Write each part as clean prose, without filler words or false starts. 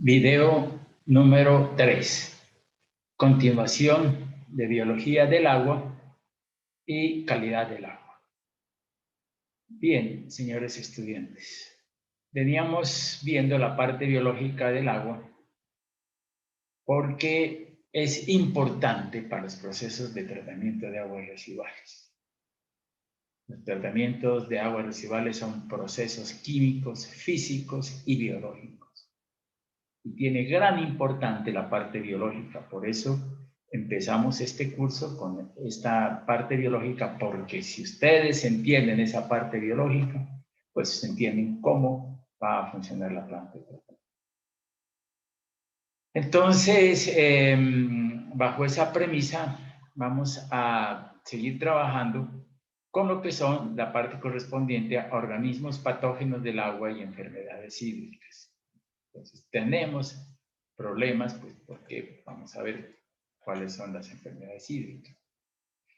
Video número 3. Continuación de biología del agua y calidad del agua. Bien, señores estudiantes, veníamos viendo la parte biológica del agua porque es importante para los procesos de tratamiento de aguas residuales. Los tratamientos de aguas residuales son procesos químicos, físicos y biológicos. Y tiene gran importancia la parte biológica, por eso empezamos este curso con esta parte biológica, porque si ustedes entienden esa parte biológica, pues entienden cómo va a funcionar la planta. Entonces, bajo esa premisa, vamos a seguir trabajando con lo que son la parte correspondiente a organismos patógenos del agua y enfermedades hídricas. Entonces, tenemos problemas, pues, porque vamos a ver cuáles son las enfermedades hídricas.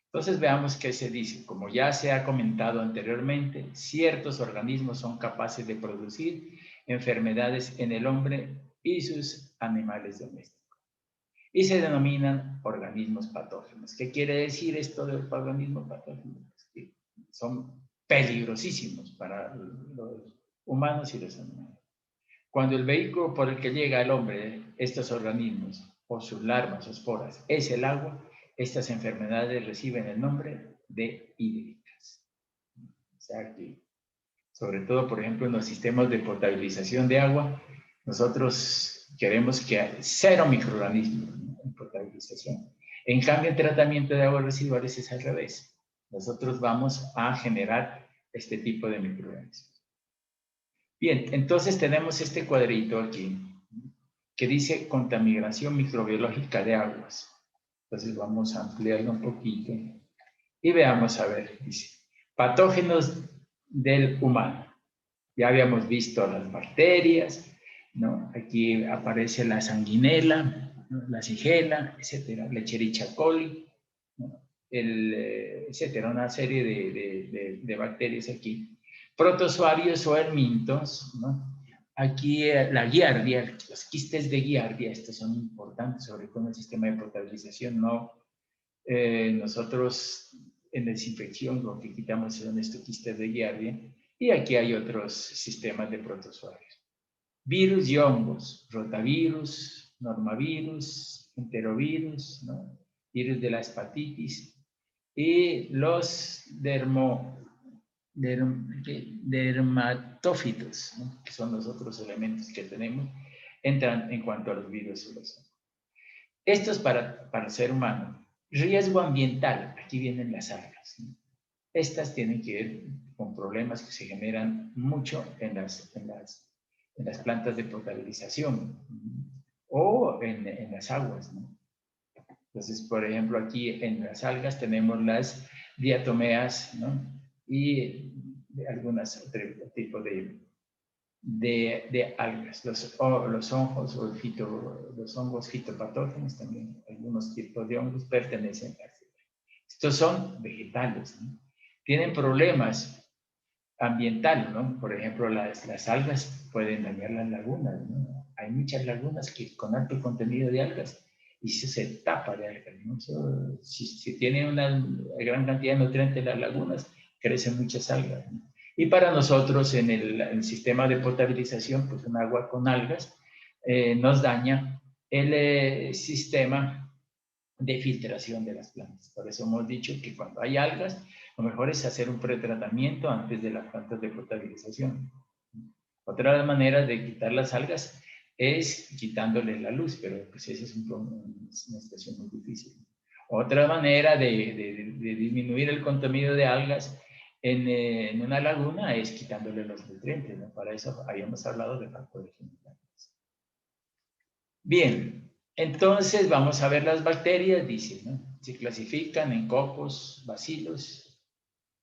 Entonces, veamos qué se dice. Como ya se ha comentado anteriormente, ciertos organismos son capaces de producir enfermedades en el hombre y sus animales domésticos. Y se denominan organismos patógenos. ¿Qué quiere decir esto de organismos patógenos? Que son peligrosísimos para los humanos y los animales. Cuando el vehículo por el que llega el hombre, estos organismos, o sus larvas o esporas, es el agua, estas enfermedades reciben el nombre de hídricas. O sea que, sobre todo, por ejemplo, en los sistemas de potabilización de agua, nosotros queremos que haya 0 microorganismos en potabilización. En cambio, en tratamiento de aguas residuales es al revés. Nosotros vamos a generar este tipo de microorganismos. Bien, entonces tenemos este cuadrito aquí que dice contaminación microbiológica de aguas. Entonces vamos a ampliarlo un poquito y veamos, a ver, dice patógenos del humano. Ya habíamos visto las bacterias, ¿no? Aquí aparece la sanguinela, ¿no? La shigella, etcétera, Escherichia coli, ¿no? Etcétera, una serie de bacterias aquí. Protozoarios o helmintos, ¿no? Aquí la giardia, los quistes de giardia, estos son importantes, sobre todo en el sistema de potabilización, ¿no? Nosotros en desinfección lo que quitamos son estos quistes de giardia, y aquí hay otros sistemas de protozoarios. Virus y hongos, rotavirus, normavirus, enterovirus, ¿no? Virus de la hepatitis, y los dermatófitos, ¿no? Que son los otros elementos que tenemos, entran en cuanto a los virus y los hongos. Esto es para el ser humano. Riesgo ambiental, aquí vienen las algas, ¿no? Estas tienen que ver con problemas que se generan mucho en las plantas de potabilización, ¿no? O en las aguas, ¿no? Entonces, por ejemplo, aquí en las algas tenemos las diatomeas, ¿no? Y algunos otros tipos de algas, los hongos o los hongos fitopatógenos, también algunos tipos de hongos pertenecen a este. Estos son vegetales, ¿no? Tienen problemas ambientales, ¿no? Por ejemplo, las algas pueden dañar las lagunas, ¿no? Hay muchas lagunas que con alto contenido de algas y se tapa de algas, ¿no? Si tiene una gran cantidad de nutrientes en las lagunas, crecen muchas algas, ¿no? Y para nosotros en el sistema de potabilización, pues un agua con algas nos daña el sistema de filtración de las plantas. Por eso hemos dicho que cuando hay algas, lo mejor es hacer un pretratamiento antes de las plantas de potabilización. Otra manera de quitar las algas es quitándole la luz, pero pues esa es una situación muy difícil. Otra manera de disminuir el contenido de algas en una laguna es quitándole los nutrientes, ¿no? Para eso habíamos hablado de factores genéticos. Bien, entonces vamos a ver las bacterias, dice, ¿no? Se clasifican en cocos, bacilos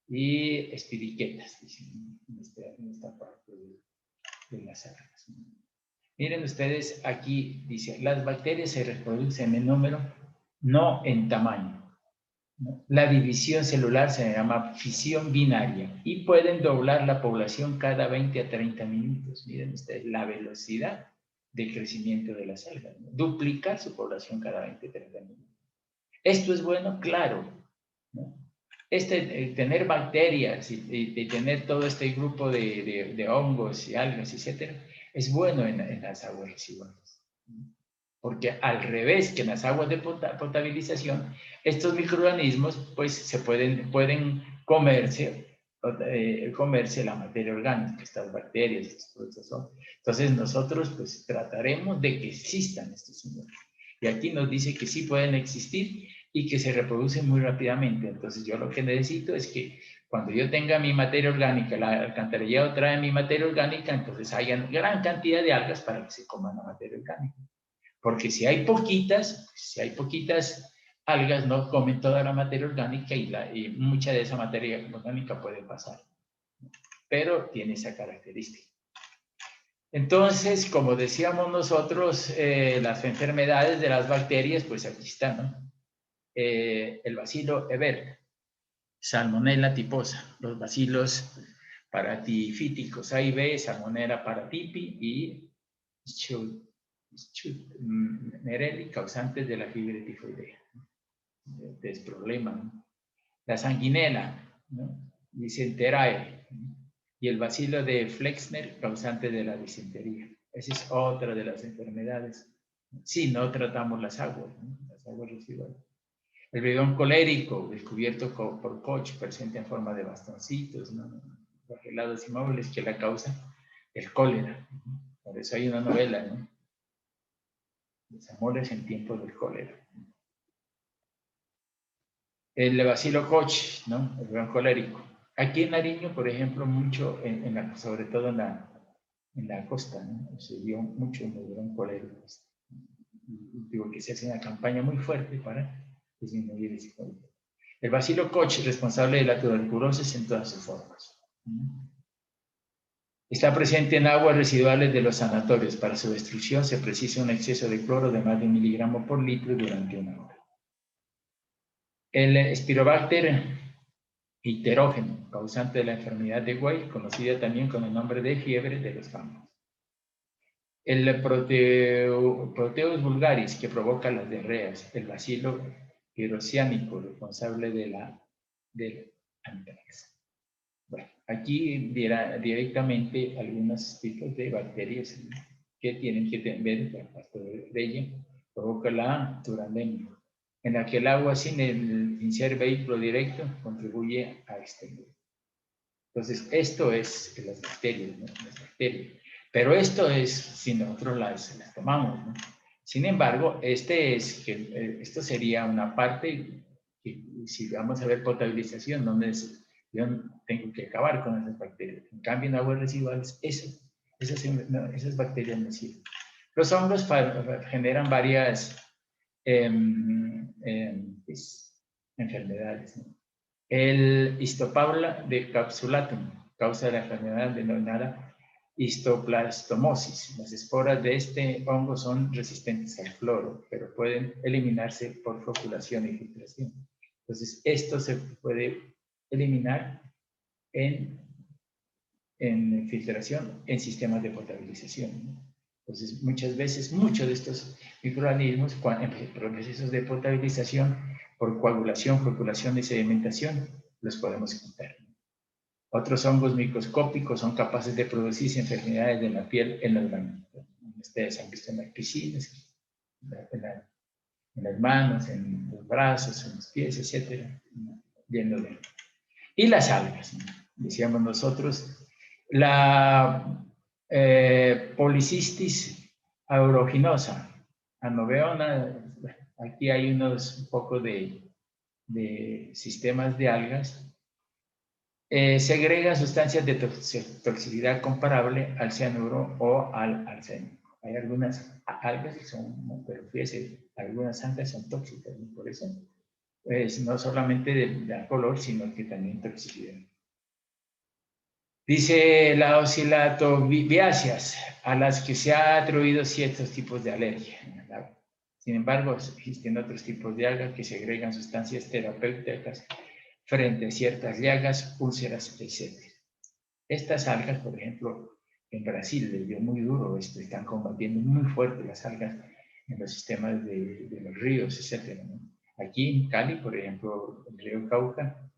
y espiriquetas, dice, en esta parte de las algas, ¿no? Miren ustedes, aquí dice, las bacterias se reproducen en número, no en tamaño, ¿no? La división celular se llama fisión binaria y pueden doblar la población cada 20 a 30 minutos. Miren ustedes la velocidad del crecimiento de las algas, ¿no? Duplicar su población cada 20-30 años. ¿Esto es bueno? Claro, ¿no? Tener bacterias y tener todo este grupo de hongos y algas, etcétera, es bueno en las aguas residuales. Porque al revés que en las aguas de potabilización, estos microorganismos pues pueden comerse la materia orgánica, estas bacterias, estos productos. Entonces nosotros pues trataremos de que existan estos humores. Y aquí nos dice que sí pueden existir y que se reproducen muy rápidamente. Entonces yo lo que necesito es que cuando yo tenga mi materia orgánica, la alcantarillado trae mi materia orgánica, entonces haya gran cantidad de algas para que se coman la materia orgánica. Porque si hay poquitas algas, no comen toda la materia orgánica y mucha de esa materia orgánica puede pasar. Pero tiene esa característica. Entonces, como decíamos nosotros, las enfermedades de las bacterias, pues aquí están, ¿no? El bacilo Eber, Salmonella typhosa, los bacilos paratifíticos A y B, Salmonella paratipi y Merelli, causantes de la fiebre tifoidea. Este es problema, ¿no? La sanguinela, ¿no? Disenterae, ¿no? Y el bacilo de Flexner, causante de la disentería. Esa es otra de las enfermedades. Si no tratamos las aguas, ¿no? Las aguas residuales. El bridón colérico, descubierto por Koch, presente en forma de bastoncitos, ¿no? Flagelados inmóviles, que es la causa del cólera. Por eso hay una novela, ¿no? Los amores en tiempos del cólera. El bacilo Koch, ¿no? El bridón colérico. Aquí en Nariño, por ejemplo, mucho, sobre todo en la costa, ¿no? Se vio mucho el bridón colérico. Digo que se hace una campaña muy fuerte para disminuir ese cólera. El bacilo Koch, responsable de la tuberculosis en todas sus formas. Está presente en aguas residuales de los sanatorios. Para su destrucción se precisa un exceso de cloro de más de 1 miligramo por litro durante 1 hora. El Spirobacter icterógeno, causante de la enfermedad de Weil, conocida también con el nombre de fiebre de los campos. El Proteus vulgaris, que provoca las diarreas. El bacilo pirociánico, responsable del antrax. Bueno, aquí directamente algunos tipos de bacterias que tienen que ver, la parte de ella, provoca la turandemia, en la que el agua sin ser vehículo directo contribuye a extender. Entonces, esto es las bacterias, ¿no? Las bacterias. Pero esto es si nosotros las tomamos, ¿no? Sin embargo, esto sería una parte que, si vamos a ver potabilización, donde yo tengo que acabar con esas bacterias. En cambio, en aguas residuales, esas bacterias no sirven. Los hongos generan varias enfermedades, ¿no? El Histopaula de capsulatum causa la enfermedad denominada histoplastomosis. Las esporas de este hongo son resistentes al cloro, pero pueden eliminarse por floculación y filtración. Entonces, esto se puede eliminar en filtración en sistemas de potabilización, ¿no? Entonces, muchas veces, muchos de estos microorganismos, en procesos de potabilización, por coagulación, floculación y sedimentación, los podemos quitar. Otros hongos microscópicos son capaces de producir enfermedades de la piel en los mamíferos. Ustedes han visto en las piscinas, en las manos, en los brazos, en los pies, etcétera, y las algas, ¿no? Decíamos nosotros, la Polycystis aeruginosa, anoveona. Aquí hay un poco de sistemas de algas. Segrega sustancias de toxicidad comparable al cianuro o al arsénico. Hay algunas algas que son, pero fíjese, algunas algas son tóxicas, ¿no? Por eso no solamente de color, sino que también toxicidad. Dice la oscilatoviáceas, a las que se ha atribuido ciertos tipos de alergia. Sin embargo, existen otros tipos de algas que segregan sustancias terapéuticas frente a ciertas llagas, úlceras, etc. Estas algas, por ejemplo, En Brasil le dio muy duro esto, están combatiendo muy fuerte las algas en los sistemas de los ríos, etc. ¿no? Aquí en Cali, por ejemplo, el río Cauca,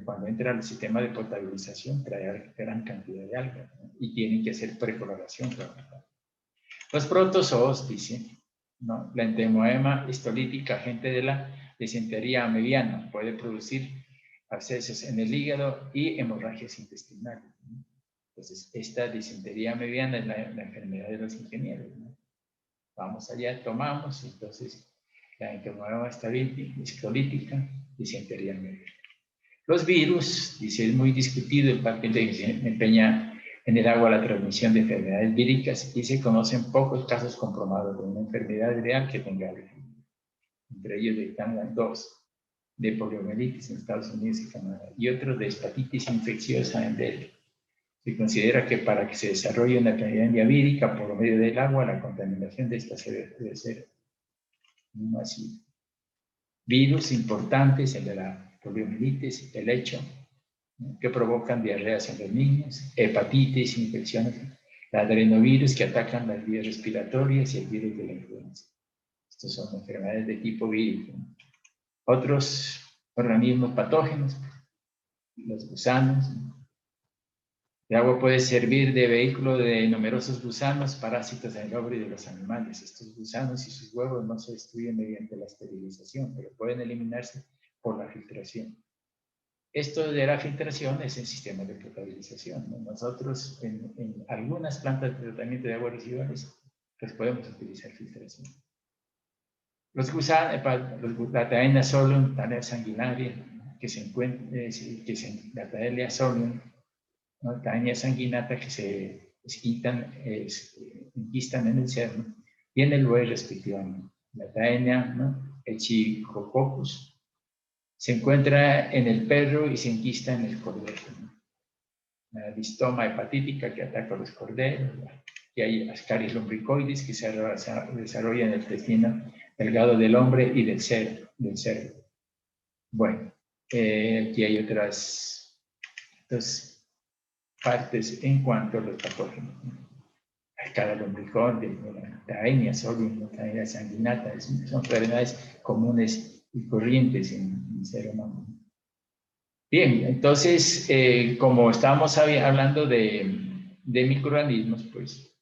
cuando entra al sistema de potabilización, trae gran cantidad de algas, ¿no? Y tienen que hacer precoloración. Los protozoos, dice, ¿no? La entemoema histolítica, agente de la disentería mediana, puede producir abscesos en el hígado y hemorragias intestinales, ¿no? Entonces, esta disentería mediana es la enfermedad de los ingenieros, ¿no? Vamos allá, tomamos, entonces la entemoema histolítica, disentería mediana. Los virus, dice, es muy discutido el papel que se empeña en el agua la transmisión de enfermedades víricas y se conocen pocos casos comprobados de una enfermedad real que tenga origen. Entre ellos están 2 de poliomielitis en Estados Unidos y Canadá y otros de hepatitis infecciosa en Delhi. Se considera que para que se desarrolle una epidemia vírica por medio del agua, la contaminación de esta debe ser masiva. Virus importantes, el de la poliomielitis, el hecho, ¿no? Que provocan diarreas en los niños, hepatitis, infecciones, el adenovirus que atacan las vías respiratorias y el virus de la influenza. Estas son enfermedades de tipo vírico, ¿no? Otros organismos patógenos, los gusanos, ¿no? El agua puede servir de vehículo de numerosos gusanos, parásitos del hombre y de los animales. Estos gusanos y sus huevos no se destruyen mediante la esterilización, pero pueden eliminarse por la filtración. Esto de la filtración es el sistema de potabilización, ¿no? Nosotros en algunas plantas de tratamiento de aguas residuales pues podemos utilizar filtración. Los gusanos, la Taenia solium, Taenia sanguinaria, que se encuentra, la Taenia solium, ¿no? Taenia sanguinata que se enquistan en el cerno y en el buey respectivamente. La Taenia, ¿no? Echinococcus, se encuentra en el perro y se enquista en el cordero, ¿no? La distoma hepatítica que ataca a los corderos, y hay Ascaris lumbricoides que se desarrolla en el intestino delgado del hombre y del cerdo. Bueno, aquí hay otras dos partes en cuanto a los patógenos. Cada lumbricoide, la Taenia solium, la Taenia sanguinata, son enfermedades comunes y corrientes en el ser humano. Bien, entonces, como estábamos hablando de microorganismos, pues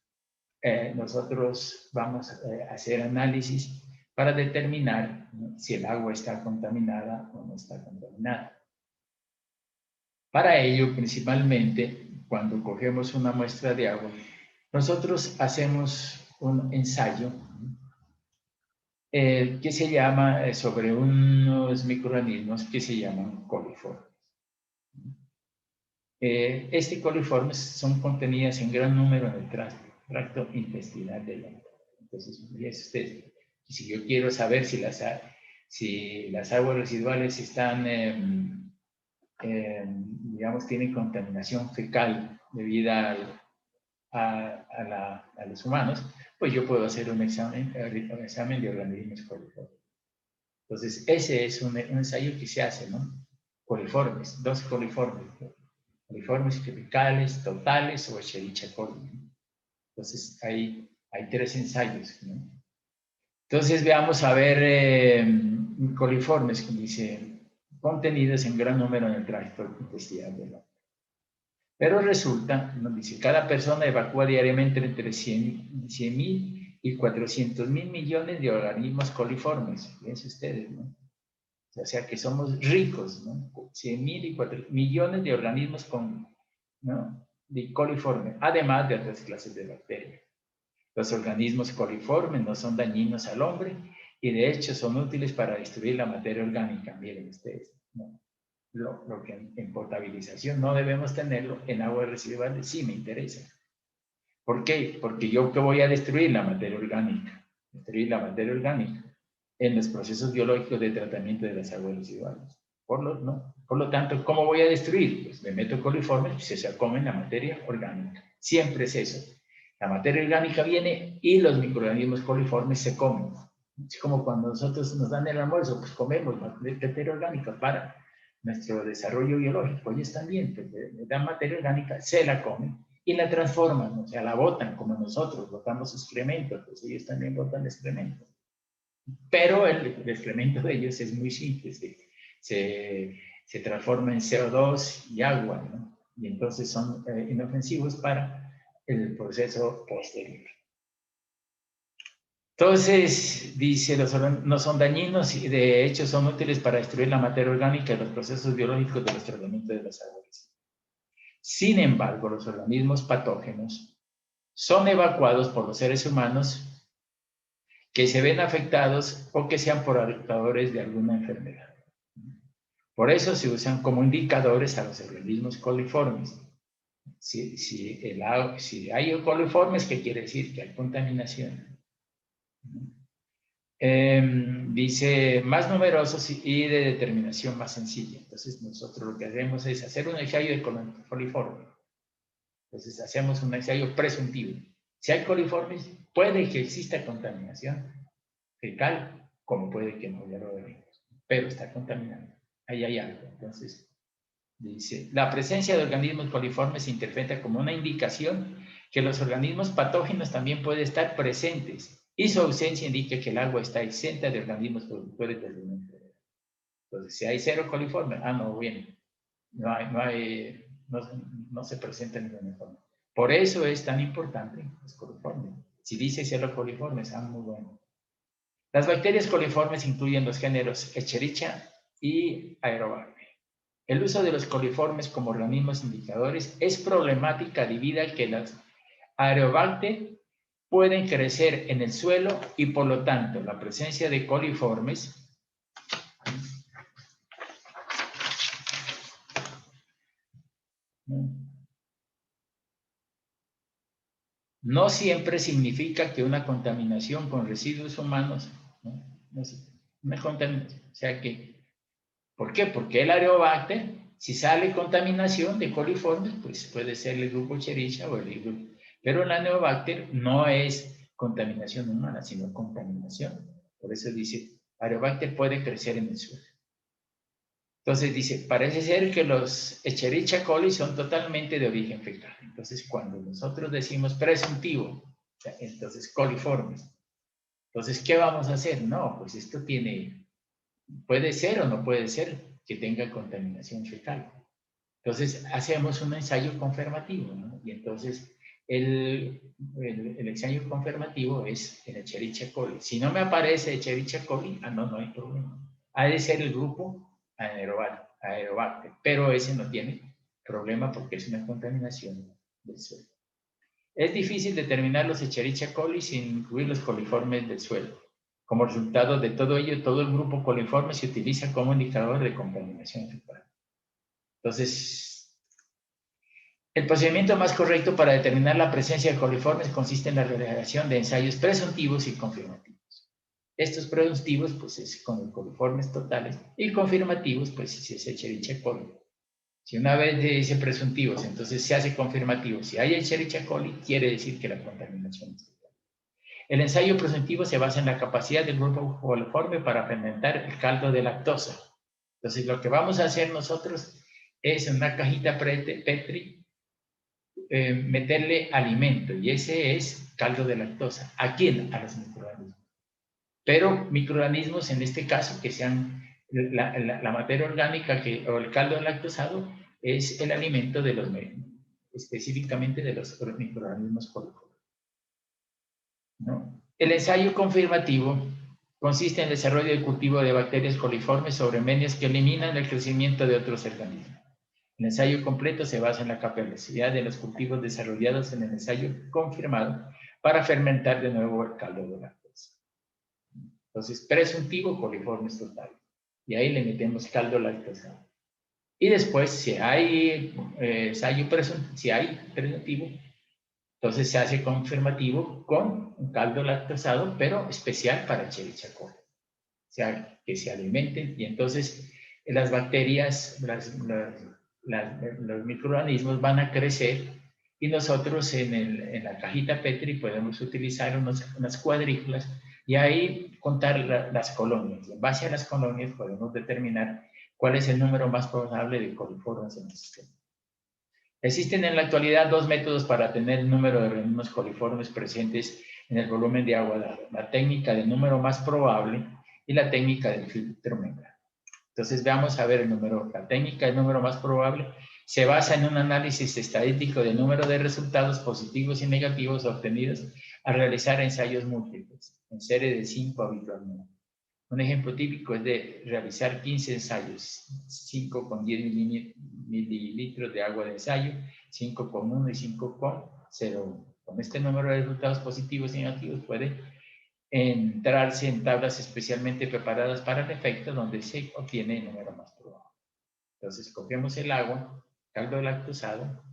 nosotros vamos a hacer análisis para determinar, ¿no?, si el agua está contaminada o no está contaminada. Para ello, principalmente, cuando cogemos una muestra de agua, nosotros hacemos un ensayo que se llama sobre unos microorganismos que se llaman coliformes. Este coliformes son contenidas en gran número en el tracto intestinal del hombre. Entonces, fíjense ustedes, si yo quiero saber si las aguas residuales están, digamos, tienen contaminación fecal debida a los humanos, pues yo puedo hacer un examen de organismos coliformes. Entonces, ese es un ensayo que se hace, ¿no? Coliformes, 2 coliformes, coliformes fecales, totales o Escherichia coli. Entonces, hay 3 ensayos, ¿no? Entonces, veamos a ver coliformes, como dice, contenidos en gran número en el tracto intestinal del hombre. Pero resulta, nos dice, cada persona evacúa diariamente entre 100.000 y 400.000 millones de organismos coliformes. Fíjense ustedes, ¿no? O sea que somos ricos, ¿no? 100.000 y 4 millones de organismos ¿no?, de coliformes, además de otras clases de bacterias. Los organismos coliformes no son dañinos al hombre y de hecho son útiles para destruir la materia orgánica. Miren ustedes, ¿no? Lo que en potabilización no debemos tenerlo, en aguas residuales sí me interesa. ¿Por qué? Porque yo que voy a destruir la materia orgánica, en los procesos biológicos de tratamiento de las aguas residuales. Por lo tanto, ¿cómo voy a destruir? Pues me meto coliformes y se comen la materia orgánica. Siempre es eso. La materia orgánica viene y los microorganismos coliformes se comen. Es como cuando nosotros nos dan el almuerzo, pues comemos materia orgánica para nuestro desarrollo biológico. Ellos también, pues, le dan materia orgánica, se la comen y la transforman, o sea, la botan como nosotros, botamos excremento, pues ellos también botan excremento. Pero el excremento de ellos es muy simple, se transforma en CO2 y agua, ¿no? Y entonces son inofensivos para el proceso posterior. Entonces, dice, no son dañinos y de hecho son útiles para destruir la materia orgánica y los procesos biológicos de los tratamientos de los árboles. Sin embargo, los organismos patógenos son evacuados por los seres humanos que se ven afectados o que sean portadores de alguna enfermedad. Por eso se usan como indicadores a los organismos coliformes. Si hay coliformes, ¿qué quiere decir? Que hay contaminación. Dice, más numerosos y de determinación más sencilla. Entonces, nosotros lo que hacemos es hacer un ensayo de coliforme. Entonces, hacemos un ensayo presuntivo. Si hay coliformes, puede que exista contaminación fecal, como puede que no, ya lo veremos. Pero está contaminado. Ahí hay algo. Entonces, dice, la presencia de organismos coliformes se interpreta como una indicación que los organismos patógenos también pueden estar presentes y su ausencia indica que el agua está exenta de organismos productores de alguna enfermedad. Entonces, si hay cero coliformes, no, bien, no se presenta ninguna forma. Por eso es tan importante los coliformes. Si dice cero coliformes, muy bueno. Las bacterias coliformes incluyen los géneros Escherichia y Aerobacter. El uso de los coliformes como organismos indicadores es problemática debido a que las Aerobacter pueden crecer en el suelo y por lo tanto la presencia de coliformes no siempre significa que una contaminación con residuos humanos, una contaminación, o sea que, ¿por qué? Porque el Aerobacter, si sale contaminación de coliformes, pues puede ser el grupo Escherichia o el grupo, pero el Aerobacter no es contaminación humana, sino contaminación. Por eso dice, Aerobacter puede crecer en el suelo. Entonces dice, parece ser que los Escherichia coli son totalmente de origen fecal. Entonces cuando nosotros decimos presuntivo, entonces coliformes, entonces ¿qué vamos a hacer? No, pues esto puede ser o no puede ser que tenga contaminación fecal. Entonces hacemos un ensayo confirmativo, ¿no? Y entonces el ensayo confirmativo es el Escherichia coli. Si no me aparece Escherichia coli, no hay problema. Ha de ser el grupo Aerobacter, pero ese no tiene problema porque es una contaminación del suelo. Es difícil determinar los Escherichia coli sin incluir los coliformes del suelo. Como resultado de todo ello, todo el grupo coliforme se utiliza como indicador de contaminación fecal. Entonces, el procedimiento más correcto para determinar la presencia de coliformes consiste en la realización de ensayos presuntivos y confirmativos. Estos presuntivos, pues, es con los coliformes totales, y confirmativos, pues, si es Escherichia coli. Si una vez dice presuntivos, entonces se hace confirmativo. Si hay Escherichia coli, quiere decir que la contaminación es total. El ensayo presuntivo se basa en la capacidad del grupo coliforme para fermentar el caldo de lactosa. Entonces, lo que vamos a hacer nosotros es en una cajita Petri meterle alimento, y ese es caldo de lactosa. ¿A quién? A los microorganismos. Pero microorganismos, en este caso, que sean la materia orgánica o el caldo lactosado, es el alimento de los específicamente de los microorganismos coliformes, ¿no? El ensayo confirmativo consiste en el desarrollo y cultivo de bacterias coliformes sobre medios que eliminan el crecimiento de otros organismos. El ensayo completo se basa en la capacidad de los cultivos desarrollados en el ensayo confirmado para fermentar de nuevo el caldo de lactosa. Entonces, presuntivo, coliformes total. Y ahí le metemos caldo lactosado. Y después, si hay ensayo presuntivo, entonces se hace confirmativo con un caldo lactosado, pero especial para Escherichia coli. O sea, que se alimenten. Y entonces las bacterias, los microorganismos van a crecer, y nosotros en la cajita Petri podemos utilizar unas cuadrículas y ahí contar las colonias. En base a las colonias podemos determinar cuál es el número más probable de coliformes en el sistema. Existen en la actualidad dos métodos para tener el número de organismos coliformes presentes en el volumen de agua dado: la técnica del número más probable y la técnica del filtro membrana. Entonces veamos a ver el número. La técnica del número más probable se basa en un análisis estadístico del número de resultados positivos y negativos obtenidos al realizar ensayos múltiples, en serie de 5 habitualmente. Un ejemplo típico es de realizar 15 ensayos, 5 con 10 mililitros de agua de ensayo, 5 con 1 y 5 con 0,1. Con este número de resultados positivos y negativos puede entrarse en tablas especialmente preparadas para el efecto, donde se obtiene el número más probable. Entonces, cogemos el agua, caldo lactosado,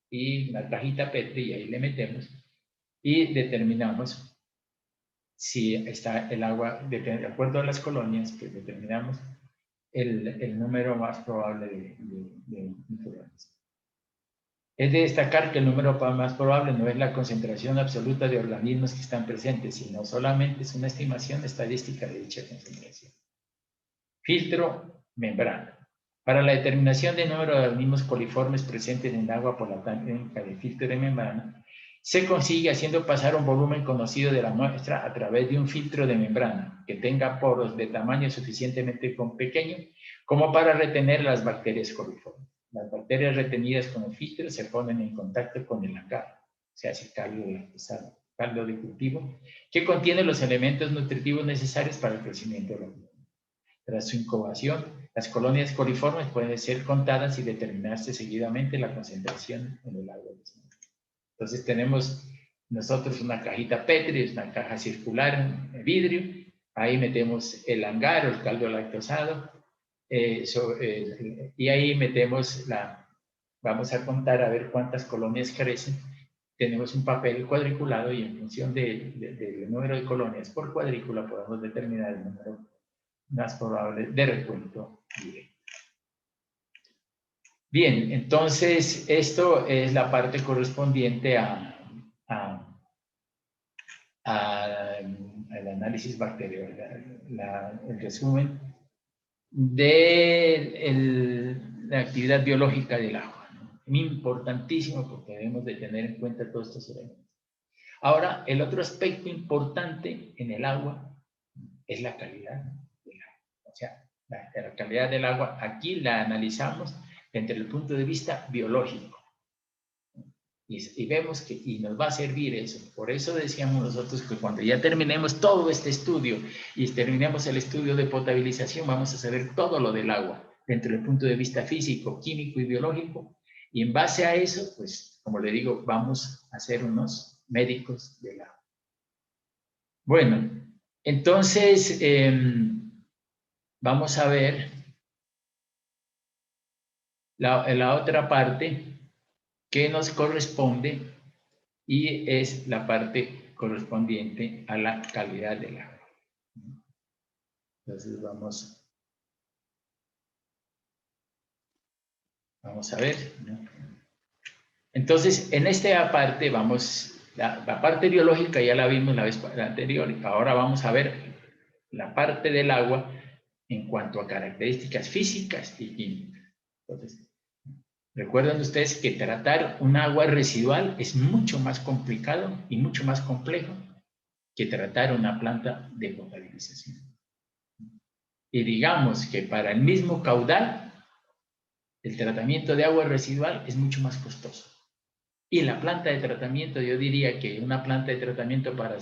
y una cajita Petri, y ahí le metemos, y determinamos si está el agua, de acuerdo a las colonias, pues determinamos el número más probable de microorganismos. Es de destacar que el número más probable no es la concentración absoluta de organismos que están presentes, sino solamente es una estimación estadística de dicha concentración. Filtro membrana. Para la determinación del número de organismos coliformes presentes en el agua por la técnica de filtro de membrana, se consigue haciendo pasar un volumen conocido de la muestra a través de un filtro de membrana que tenga poros de tamaño suficientemente pequeño como para retener las bacterias coliformes. Las bacterias retenidas con el filtro se ponen en contacto con el agar, se hace caldo de cultivo, que contiene los elementos nutritivos necesarios para el crecimiento de la planta. Tras su incubación, las colonias coliformes pueden ser contadas y determinarse seguidamente la concentración en el agua. Entonces tenemos nosotros una cajita Petri, es una caja circular de vidrio, ahí metemos el agar o el caldo lactosado, y ahí metemos vamos a contar a ver cuántas colonias crecen. Tenemos un papel cuadriculado y en función del número de colonias por cuadrícula podemos determinar el número más probable de recuento directo. Bien, entonces esto es la parte correspondiente al análisis bacteriano, el resumen de la actividad biológica del agua, ¿no? Importantísimo porque debemos de tener en cuenta todos estos elementos. Ahora, el otro aspecto importante en el agua es la calidad del agua. O sea, la calidad del agua aquí la analizamos desde el punto de vista biológico. Y vemos que nos va a servir eso. Por eso decíamos nosotros que cuando ya terminemos todo este estudio y terminemos el estudio de potabilización, vamos a saber todo lo del agua, desde el punto de vista físico, químico y biológico. Y en base a eso, pues, como le digo, vamos a ser unos médicos del agua. Bueno, entonces, vamos a ver la otra parte que nos corresponde, y es la parte correspondiente a la calidad del agua. Entonces vamos a ver, ¿no? Entonces, en esta parte la parte biológica ya la vimos la vez anterior, ahora vamos a ver la parte del agua en cuanto a características físicas y químicas. Entonces, recuerden ustedes que tratar un agua residual es mucho más complicado y mucho más complejo que tratar una planta de potabilización. Y digamos que para el mismo caudal, el tratamiento de agua residual es mucho más costoso. Y la planta de tratamiento, yo diría que una planta de tratamiento para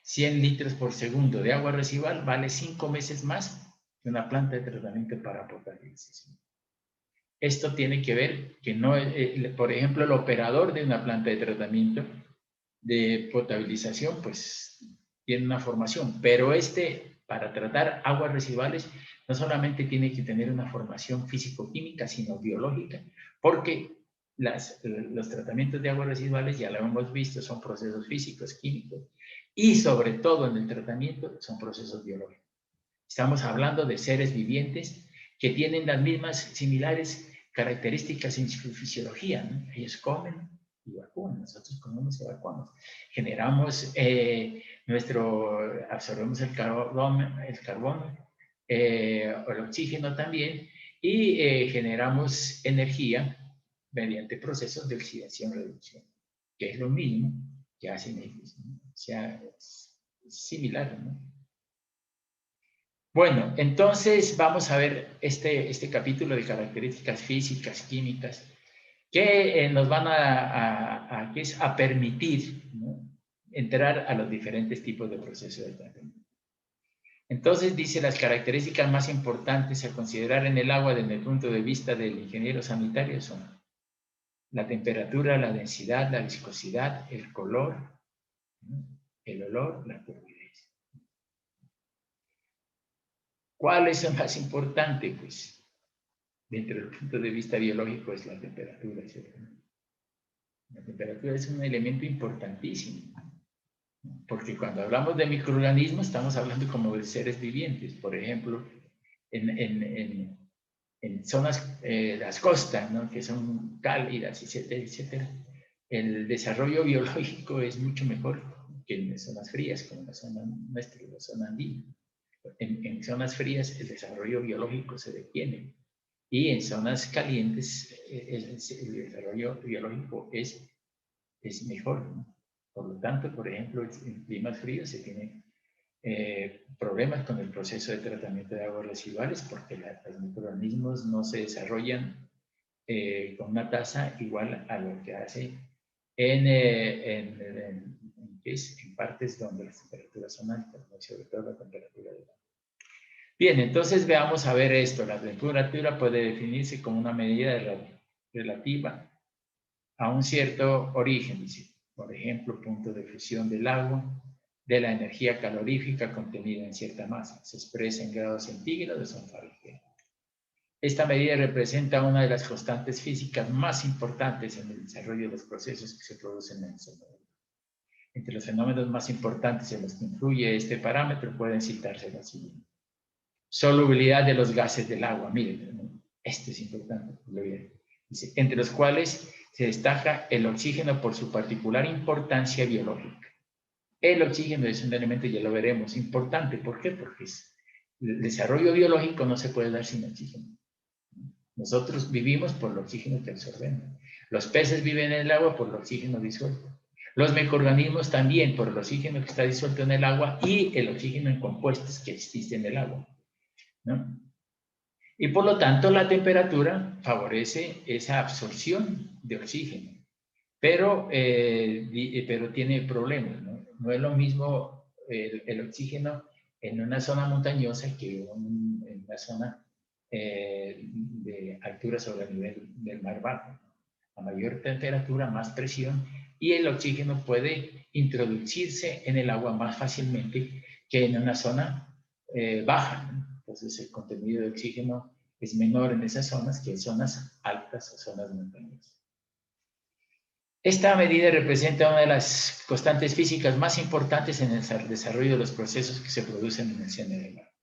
100 litros por segundo de agua residual vale 5 veces más que una planta de tratamiento para potabilización. Esto tiene que ver que no, por ejemplo, el operador de una planta de tratamiento de potabilización, pues tiene una formación, pero para tratar aguas residuales no solamente tiene que tener una formación físico-química, sino biológica, porque los tratamientos de aguas residuales, ya lo hemos visto, son procesos físicos, químicos, y sobre todo en el tratamiento son procesos biológicos. Estamos hablando de seres vivientes que tienen las mismas similares características en su fisiología, ¿no? Ellos comen y evacuan, nosotros comemos y evacuamos. Generamos absorbemos el carbono, el oxígeno también, y generamos energía mediante procesos de oxidación-reducción, que es lo mismo que hacen ellos, ¿no? O sea, es similar, ¿no? Bueno, entonces vamos a ver este capítulo de características físicas, químicas, que nos van a permitir, ¿no?, entrar a los diferentes tipos de procesos de tratamiento. Entonces dice las características más importantes a considerar en el agua desde el punto de vista del ingeniero sanitario son la temperatura, la densidad, la viscosidad, el color, ¿no?, el olor, la turbidez. ¿Cuál es el más importante? Pues dentro del punto de vista biológico es la temperatura, ¿cierto? La temperatura es un elemento importantísimo, porque cuando hablamos de microorganismos estamos hablando como de seres vivientes. Por ejemplo, en zonas, las costas, ¿no?, que son cálidas, etcétera, etcétera, el desarrollo biológico es mucho mejor que en zonas frías, como la zona nuestra, la zona andina. En zonas frías el desarrollo biológico se detiene y en zonas calientes el desarrollo biológico es mejor, ¿no? Por lo tanto, por ejemplo, en climas fríos se tienen problemas con el proceso de tratamiento de aguas residuales porque los microorganismos no se desarrollan con una tasa igual a lo que hace en partes donde las temperaturas son altas, ¿no?, sobre todo la temperatura del agua. Bien, entonces veamos a ver esto. La temperatura puede definirse como una medida relativa a un cierto origen, dice. Por ejemplo, punto de fusión del agua, de la energía calorífica contenida en cierta masa. Se expresa en grados centígrados o en Fahrenheit. Esta medida representa una de las constantes físicas más importantes en el desarrollo de los procesos que se producen en el cerebro. Entre los fenómenos más importantes en los que influye este parámetro pueden citarse los siguientes. Solubilidad de los gases del agua. Miren, esto es importante. Dice, entre los cuales se destaca el oxígeno por su particular importancia biológica. El oxígeno es un elemento, ya lo veremos, importante. ¿Por qué? Porque el desarrollo biológico no se puede dar sin oxígeno. Nosotros vivimos por el oxígeno que absorbemos. Los peces viven en el agua por el oxígeno disuelto. Los microorganismos también por el oxígeno que está disuelto en el agua y el oxígeno en compuestos que existen en el agua, ¿no? Y por lo tanto la temperatura favorece esa absorción de oxígeno, pero tiene problemas, ¿no? No es lo mismo el oxígeno en una zona montañosa que en una zona de altura sobre el nivel del mar bajo. A mayor temperatura, más presión, y el oxígeno puede introducirse en el agua más fácilmente que en una zona baja, ¿no? Entonces el contenido de oxígeno es menor en esas zonas que en zonas altas o zonas montañosas. Esta medida representa una de las constantes físicas más importantes en el desarrollo de los procesos que se producen en el seno del agua.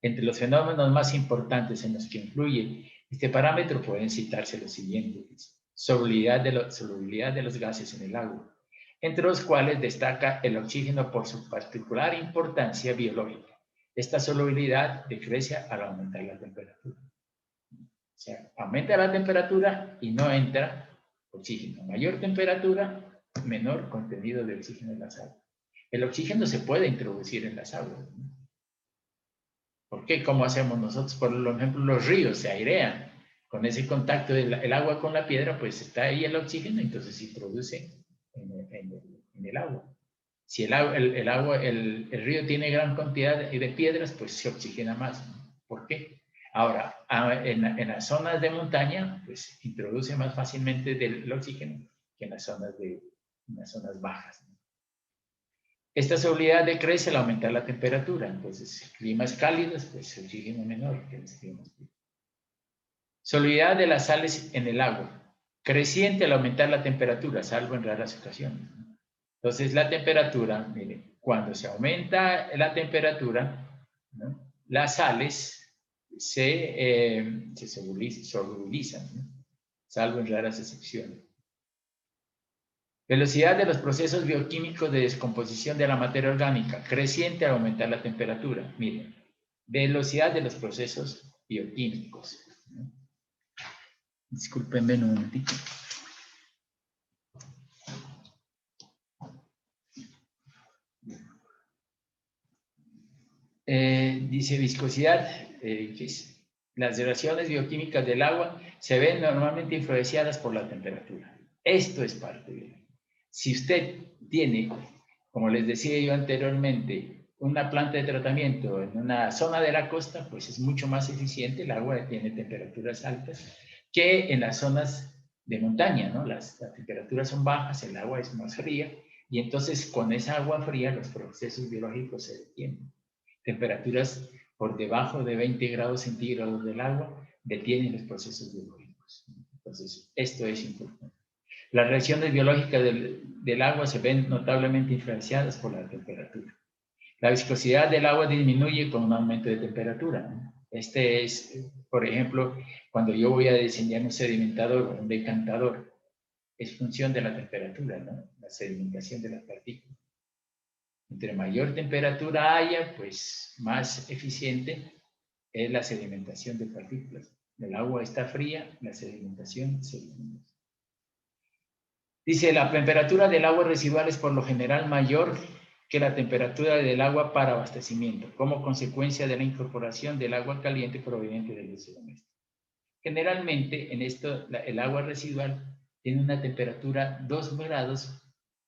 Entre los fenómenos más importantes en los que influye este parámetro pueden citarse los siguientes. Solubilidad de los gases en el agua, entre los cuales destaca el oxígeno por su particular importancia biológica. Esta solubilidad decrece al aumentar la temperatura. O sea, aumenta la temperatura y no entra oxígeno. Mayor temperatura, menor contenido de oxígeno en las aguas. El oxígeno se puede introducir en las aguas, ¿no? ¿Por qué? ¿Cómo hacemos nosotros? Por ejemplo, los ríos se airean. Con ese contacto del agua con la piedra, pues está ahí el oxígeno, entonces se introduce en el agua. Si el río tiene gran cantidad de piedras, pues se oxigena más, ¿no? ¿Por qué? Ahora, en las zonas de montaña, pues introduce más fácilmente del oxígeno que en las zonas bajas, ¿no? Esta solubilidad decrece al aumentar la temperatura. Entonces, climas cálidos, pues oxígeno menor que en los climas fríos. Solubilidad de las sales en el agua. Creciente al aumentar la temperatura, salvo en raras ocasiones. Entonces, la temperatura, miren, cuando se aumenta la temperatura, ¿no?, las sales se solubilizan, ¿no?, salvo en raras excepciones. Velocidad de los procesos bioquímicos de descomposición de la materia orgánica, creciente al aumentar la temperatura. Miren, velocidad de los procesos bioquímicos, ¿no? Discúlpenme un momentito. Dice viscosidad, que es, las reacciones bioquímicas del agua se ven normalmente influenciadas por la temperatura. Esto es parte de ello. Si usted tiene, como les decía yo anteriormente, una planta de tratamiento en una zona de la costa, pues es mucho más eficiente, el agua tiene temperaturas altas, que en las zonas de montaña, ¿no? Las temperaturas son bajas, el agua es más fría, y entonces con esa agua fría los procesos biológicos se detienen. Temperaturas por debajo de 20 grados centígrados del agua detienen los procesos biológicos. Entonces, esto es importante. Las reacciones biológicas del agua se ven notablemente influenciadas por la temperatura. La viscosidad del agua disminuye con un aumento de temperatura. Este es, por ejemplo, cuando yo voy a diseñar un sedimentador o un decantador, es función de la temperatura, ¿no? La sedimentación de las partículas. Entre mayor temperatura haya, pues más eficiente es la sedimentación de partículas. El agua está fría, la sedimentación se disminuye. Dice, la temperatura del agua residual es por lo general mayor que la temperatura del agua para abastecimiento, como consecuencia de la incorporación del agua caliente proveniente del uso doméstico. Generalmente, en esto, el agua residual tiene una temperatura 2 grados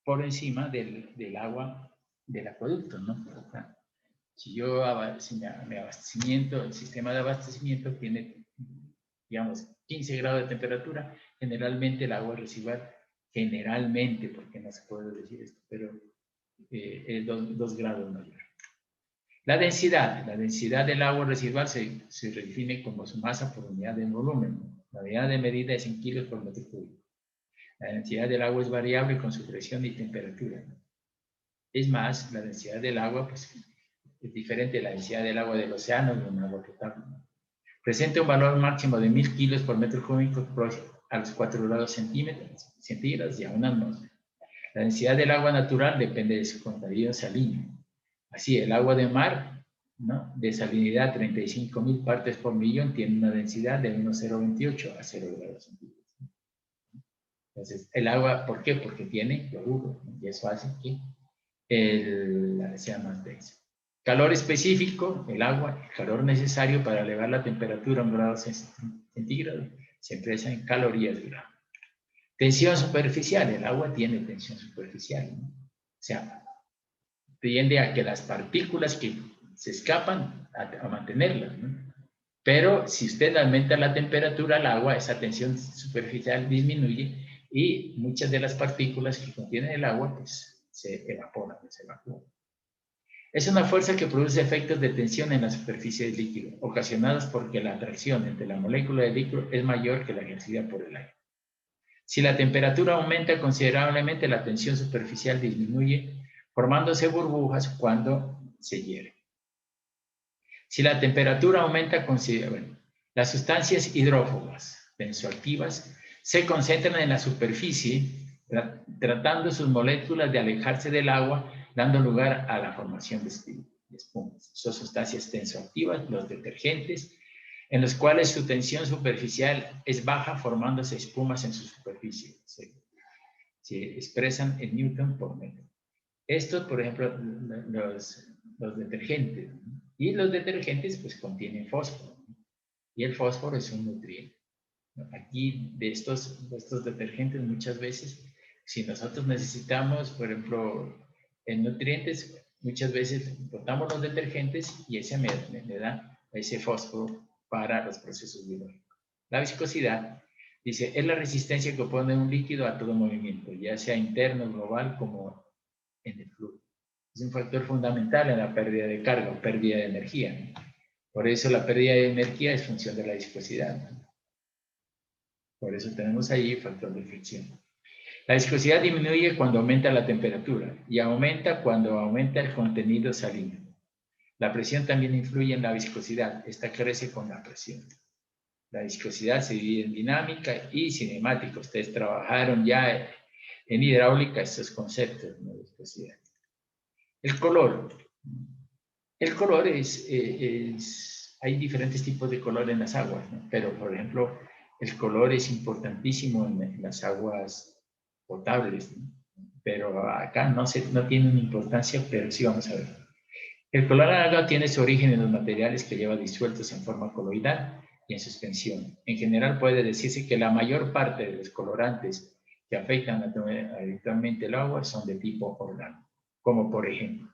por encima del agua del acueducto, ¿no? Si yo, mi abastecimiento, el sistema de abastecimiento tiene, digamos, 15 grados de temperatura, generalmente el agua residual, generalmente, porque no se puede decir esto, pero es 2 grados mayor. La densidad del agua residual se define como su masa por unidad de volumen. La unidad de medida es en kilos por metro cúbico. La densidad del agua es variable con su presión y temperatura. Es más, la densidad del agua pues, es diferente de la densidad del agua del océano y de un agua potable. Presenta un valor máximo de 1000 kilos por metro cúbico a los 4 grados centígrados y a una atmósfera. La densidad del agua natural depende de su contenido salino. Así, el agua de mar, ¿no?, de salinidad 35.000 partes por millón tiene una densidad de 1,028 a 0 grados centígrados. Entonces, el agua, ¿por qué? Porque tiene cloruro, y eso hace que sea más densa. Calor específico, el agua, el calor necesario para elevar la temperatura a 1 grado centígrado, se expresa en calorías gramo. Tensión superficial, el agua tiene tensión superficial, ¿no? O sea, tiende a que las partículas que se escapan a mantenerlas, ¿no? Pero si usted aumenta la temperatura del agua, esa tensión superficial disminuye y muchas de las partículas que contiene el agua pues, se evaporan. Es una fuerza que produce efectos de tensión en la superficie del líquido, ocasionados porque la atracción entre la molécula del líquido es mayor que la ejercida por el aire. Si la temperatura aumenta considerablemente, la tensión superficial disminuye, formándose burbujas cuando se hiere. Si la temperatura aumenta considerablemente, las sustancias hidrófobas, tensoactivas, se concentran en la superficie, tratando sus moléculas de alejarse del agua, dando lugar a la formación de espumas. Son sustancias tensoactivas, los detergentes, en los cuales su tensión superficial es baja, formándose espumas en su superficie. Se expresan en newton por metro. Estos, por ejemplo, los detergentes. Y los detergentes, pues, contienen fósforo. Y el fósforo es un nutriente. Aquí, de estos detergentes, muchas veces, si nosotros necesitamos, por ejemplo, en nutrientes, muchas veces botamos los detergentes y ese me da ese fósforo para los procesos biológicos. La viscosidad, dice, es la resistencia que opone un líquido a todo movimiento, ya sea interno, global, como en el flujo. Es un factor fundamental en la pérdida de carga o pérdida de energía, ¿no? Por eso la pérdida de energía es función de la viscosidad, ¿no? Por eso tenemos ahí el factor de fricción. La viscosidad disminuye cuando aumenta la temperatura y aumenta cuando aumenta el contenido salino. La presión también influye en la viscosidad. Esta crece con la presión. La viscosidad se divide en dinámica y cinemática. Ustedes trabajaron ya en hidráulica estos conceptos de viscosidad. El color. El color hay diferentes tipos de color en las aguas, ¿no? Pero, por ejemplo, El color es importantísimo en las aguas potables, ¿no? Pero acá no tiene una importancia, pero sí vamos a ver. El color del agua tiene su origen en los materiales que lleva disueltos en forma coloidal y en suspensión. En general puede decirse que la mayor parte de los colorantes que afectan habitualmente el agua son de tipo orgánico, como por ejemplo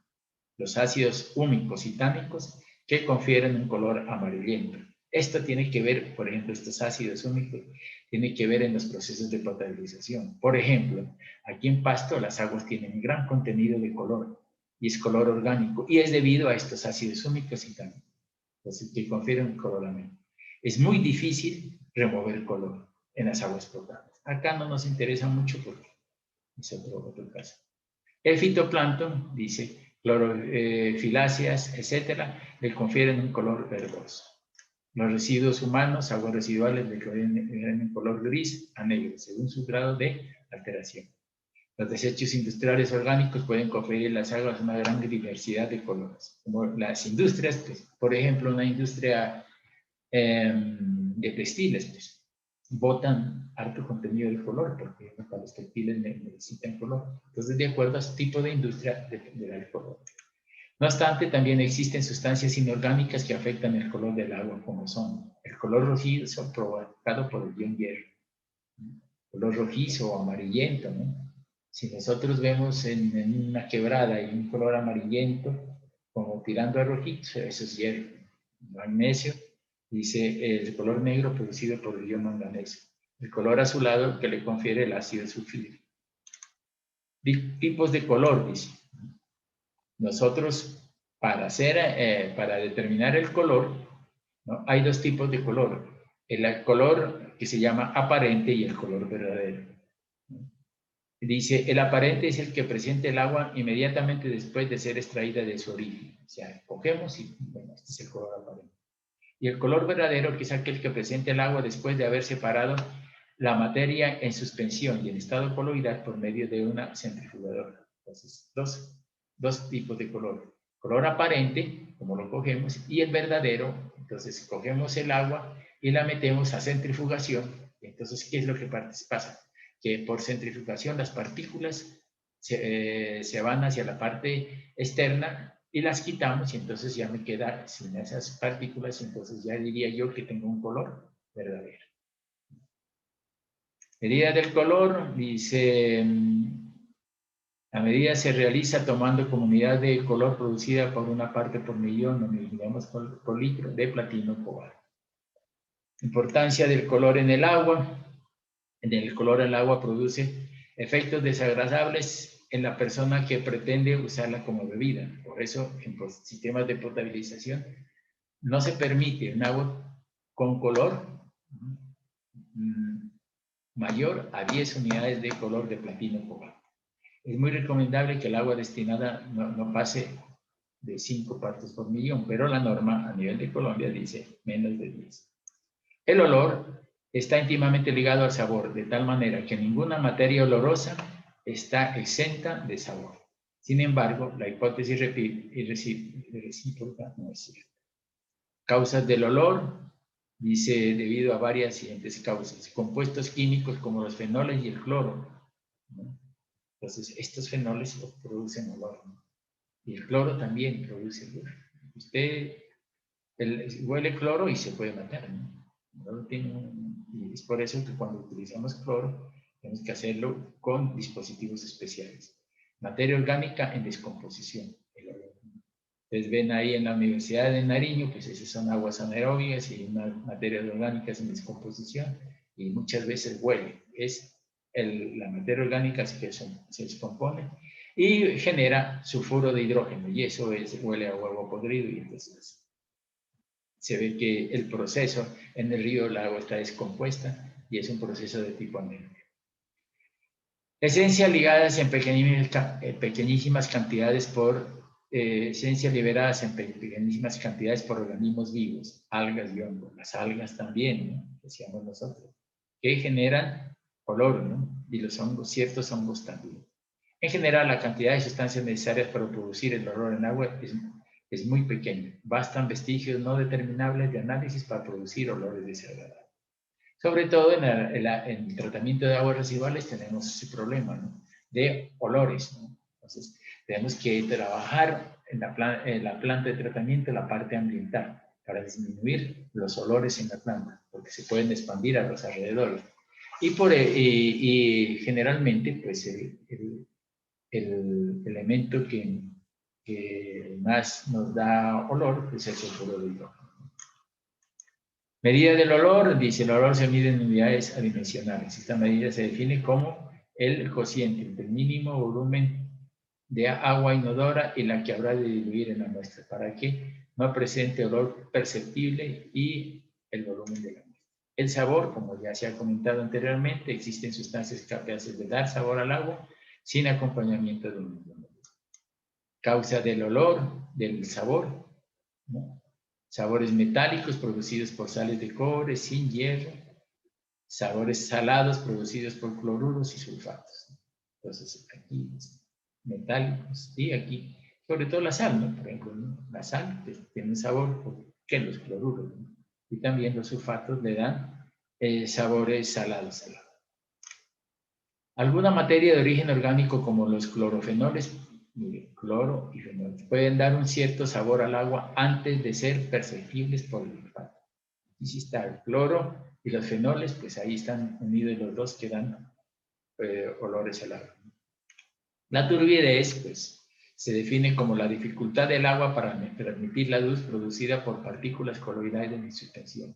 los ácidos húmicos y tánicos que confieren un color amarillento. Esto tiene que ver, por ejemplo, estos ácidos húmicos, tiene que ver en los procesos de potabilización. Por ejemplo, aquí en Pasto las aguas tienen gran contenido de color y es color orgánico y es debido a estos ácidos húmicos y tánicos, entonces, que confieren un color amarillento. Es muy difícil remover color en las aguas potables. Acá no nos interesa mucho porque es otro caso. El fitoplancton, dice, clorofiláceas, etcétera, le confieren un color verdoso. Los residuos humanos, aguas residuales, le confieren un color gris a negro, según su grado de alteración. Los desechos industriales orgánicos pueden conferir a las aguas una gran diversidad de colores, como las industrias, pues, por ejemplo, una industria de textiles, pues, botan harto contenido de color, porque para los textiles necesitan color. Entonces, de acuerdo a su tipo de industria, dependerá el color. No obstante, también existen sustancias inorgánicas que afectan el color del agua, como son el color rojizo provocado por el ion hierro, color rojizo o amarillento, ¿no? Si nosotros vemos en una quebrada y un color amarillento, como tirando a rojizo, eso es hierro. Magnesio, dice el color negro producido por el ion manganeso. El color azulado que le confiere el ácido sulfúrico. Tipos de color, dice. Nosotros, para determinar el color, ¿no? Hay dos tipos de color. El color que se llama aparente y el color verdadero. Dice, el aparente es el que presenta el agua inmediatamente después de ser extraída de su origen. O sea, cogemos y, bueno, este es el color aparente. Y el color verdadero, que es aquel que presenta el agua después de haber separado la materia en suspensión y en estado coloidal por medio de una centrifugadora. Entonces, dos tipos de color. Color aparente, como lo cogemos, y el verdadero. Entonces, cogemos el agua y la metemos a centrifugación. Entonces, ¿qué es lo que pasa? Que por centrifugación las partículas se van hacia la parte externa y las quitamos y entonces ya me queda sin esas partículas, entonces ya diría yo que tengo un color verdadero. Medida del color, dice, la medida se realiza tomando como unidad de color producida por una parte por millón o miligramos por litro de platino cobalto. Importancia del color en el agua. En el color el agua produce efectos desagradables en la persona que pretende usarla como bebida. Por eso, en los sistemas de potabilización, no se permite un agua con color mayor a 10 unidades de color de platino cobalto. Es muy recomendable que el agua destinada no pase de 5 partes por millón, pero la norma a nivel de Colombia dice menos de 10. El olor está íntimamente ligado al sabor, de tal manera que ninguna materia olorosa está exenta de sabor. Sin embargo, la hipótesis recíproca no es cierta. Causas del olor, dice, debido a varias siguientes causas. Compuestos químicos como los fenoles y el cloro, ¿no? Entonces, estos fenoles producen olor, ¿no? Y el cloro también produce olor. Usted huele cloro y se puede matar, ¿no? Y es por eso que cuando utilizamos cloro, tenemos que hacerlo con dispositivos especiales. Materia orgánica en descomposición. Ustedes ven ahí en la Universidad de Nariño, pues esas son aguas anaerobias y materias orgánicas en descomposición, y muchas veces huele. Es la materia orgánica que se descompone y genera sulfuro de hidrógeno, y eso huele a huevo podrido, y entonces se ve que el proceso en el río, el agua está descompuesta y es un proceso de tipo anaerobio. Esencias ligadas en pequeñísimas cantidades esencias liberadas en pequeñísimas cantidades por organismos vivos, algas y hongos. Las algas también, ¿no? Decíamos nosotros, que generan olor, ¿no? Y los hongos, ciertos hongos también. En general, la cantidad de sustancias necesarias para producir el olor en agua es muy pequeña. Bastan vestigios no determinables de análisis para producir olores desagradables. Sobre todo en el tratamiento de aguas residuales tenemos ese problema, ¿no?, de olores, ¿no? Entonces, tenemos que trabajar en la planta de tratamiento la parte ambiental para disminuir los olores en la planta, porque se pueden expandir a los alrededores. Y generalmente, pues, el elemento que más nos da olor pues, es el sulfuro de hidrógeno. Medida del olor, dice, el olor se mide en unidades adimensionales. Esta medida se define como el cociente entre el mínimo volumen de agua inodora y la que habrá de diluir en la muestra, para que no presente olor perceptible y el volumen de la muestra. El sabor, como ya se ha comentado anteriormente, existen sustancias capaces de dar sabor al agua sin acompañamiento de un olor. Causa del olor, del sabor, ¿no? Sabores metálicos producidos por sales de cobre, sin hierro. Sabores salados producidos por cloruros y sulfatos. Entonces, aquí metálicos y aquí, sobre todo la sal, ¿no? Por ejemplo, ¿no?, la sal tiene un sabor que los cloruros, ¿no? Y también los sulfatos le dan sabores salados. Alguna materia de origen orgánico como los clorofenoles, cloro y fenoles, pueden dar un cierto sabor al agua antes de ser perceptibles por el olfato. Y si está el cloro y los fenoles, pues ahí están unidos los dos que dan olores al agua. La turbidez, pues, se define como la dificultad del agua para transmitir la luz producida por partículas coloidales en suspensión.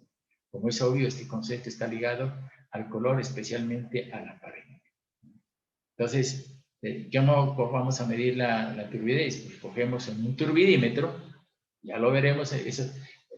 Como es obvio, este concepto está ligado al color, especialmente a la pared. Entonces, ¿cómo vamos a medir la turbidez? Pues cogemos un turbidímetro, ya lo veremos,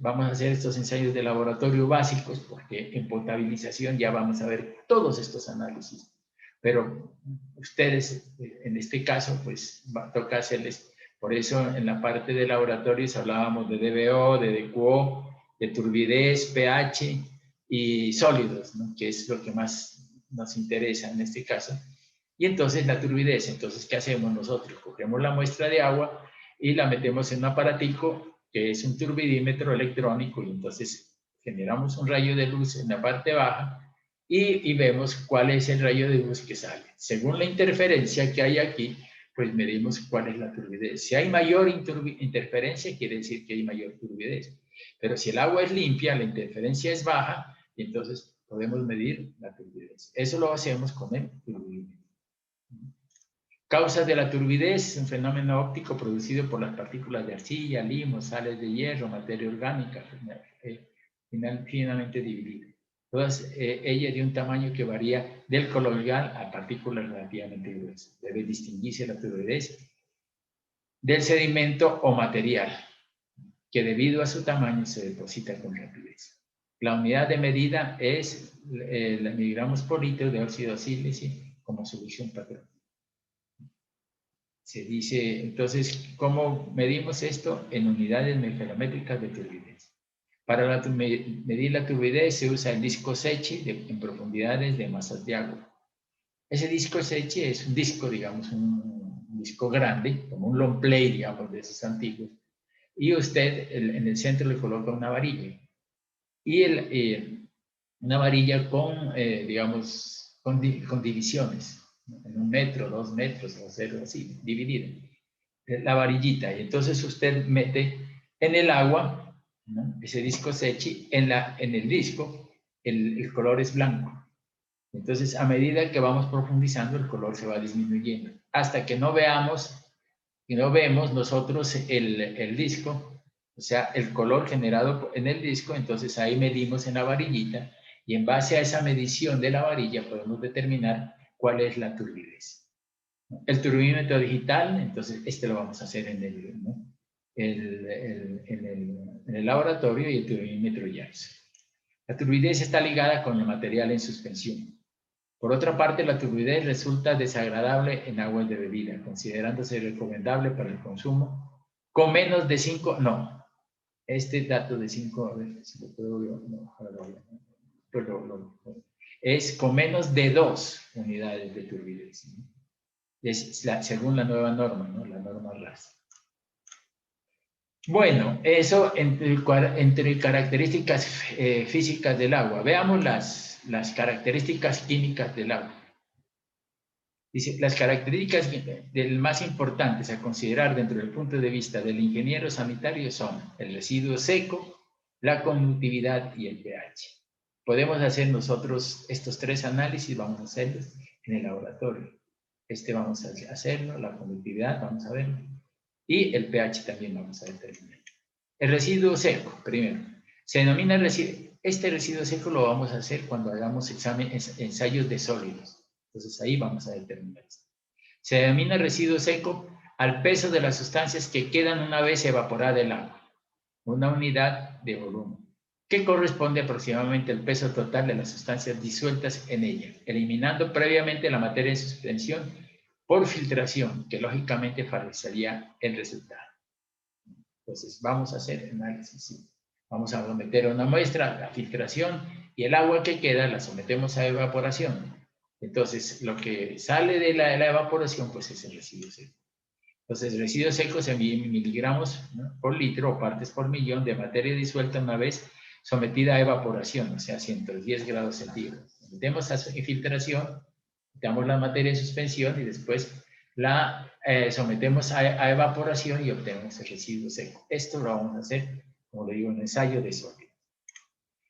vamos a hacer estos ensayos de laboratorio básicos, porque en potabilización ya vamos a ver todos estos análisis. Pero ustedes, en este caso, pues toca hacerles, por eso en la parte de laboratorios hablábamos de DBO, de DQO, de turbidez, pH y sólidos, ¿no?, que es lo que más nos interesa en este caso. Y entonces la turbidez, entonces, ¿qué hacemos nosotros? Cogemos la muestra de agua y la metemos en un aparatico que es un turbidímetro electrónico y entonces generamos un rayo de luz en la parte baja y vemos cuál es el rayo de luz que sale. Según la interferencia que hay aquí, pues medimos cuál es la turbidez. Si hay mayor interferencia, quiere decir que hay mayor turbidez. Pero si el agua es limpia, la interferencia es baja, y entonces podemos medir la turbidez. Eso lo hacemos con el turbidímetro. Causas de la turbidez, un fenómeno óptico producido por las partículas de arcilla, limo, sales de hierro, materia orgánica, finamente dividida. Todas ellas de un tamaño que varía del coloidal a partículas relativamente gruesas. Debe distinguirse la turbidez del sedimento o material, que debido a su tamaño se deposita con rapidez. La unidad de medida es miligramos por litro de óxido sílice como solución patrón. Se dice, entonces, ¿cómo medimos esto? En unidades megalométricas de turbidez. Para medir la turbidez se usa el disco Secchi en profundidades de masas de agua. Ese disco Secchi es un disco, digamos, un disco grande, como un long play, digamos, de esos antiguos. Y usted en el centro le coloca una varilla. Y una varilla con, digamos, con divisiones, en 1 metro, 2 metros, o 0, así, dividida. La varillita. Y entonces usted mete en el agua, ¿no?, ese disco Secchi, en el disco, el color es blanco. Entonces, a medida que vamos profundizando, el color se va disminuyendo. Hasta que no veamos, y no vemos nosotros el disco, o sea, el color generado en el disco, entonces ahí medimos en la varillita y en base a esa medición de la varilla podemos determinar cuál es la turbidez. El turbímetro digital, entonces este lo vamos a hacer en el laboratorio, y el turbímetro Jackson. La turbidez está ligada con el material en suspensión. Por otra parte, la turbidez resulta desagradable en aguas de bebida, considerándose recomendable para el consumo con menos de 5, no, este dato de 5, a ver si lo puedo ver, no, es con menos de 2 unidades de turbidez, ¿no? Es según la nueva norma, ¿no?, la norma RAS. Bueno, eso entre características físicas del agua. Veamos las características químicas del agua. Dice, las características más importantes a considerar dentro del punto de vista del ingeniero sanitario son el residuo seco, la conductividad y el pH. Podemos hacer nosotros estos tres análisis, vamos a hacerlos en el laboratorio. Vamos a hacerlo, la conductividad, vamos a verlo, y el pH también vamos a determinar. El residuo seco, primero. Se denomina este residuo seco lo vamos a hacer cuando hagamos ensayos de sólidos. Entonces ahí vamos a determinar esto. Se denomina residuo seco al peso de las sustancias que quedan una vez evaporada el agua, una unidad de volumen, que corresponde aproximadamente al peso total de las sustancias disueltas en ella, eliminando previamente la materia en suspensión por filtración, que lógicamente favorecería el resultado. Entonces, vamos a hacer análisis. Sí. Vamos a someter una muestra a filtración y el agua que queda la sometemos a evaporación. Entonces, lo que sale de la evaporación, pues es el residuo seco. Entonces, el residuo seco se mide en miligramos, ¿no?, por litro o partes por millón de materia disuelta una vez sometida a evaporación, o sea, 110 grados centígrados. Metemos a filtración, damos la materia en suspensión y después la sometemos a evaporación y obtenemos el residuo seco. Esto lo vamos a hacer, como le digo, en ensayo de sólidos.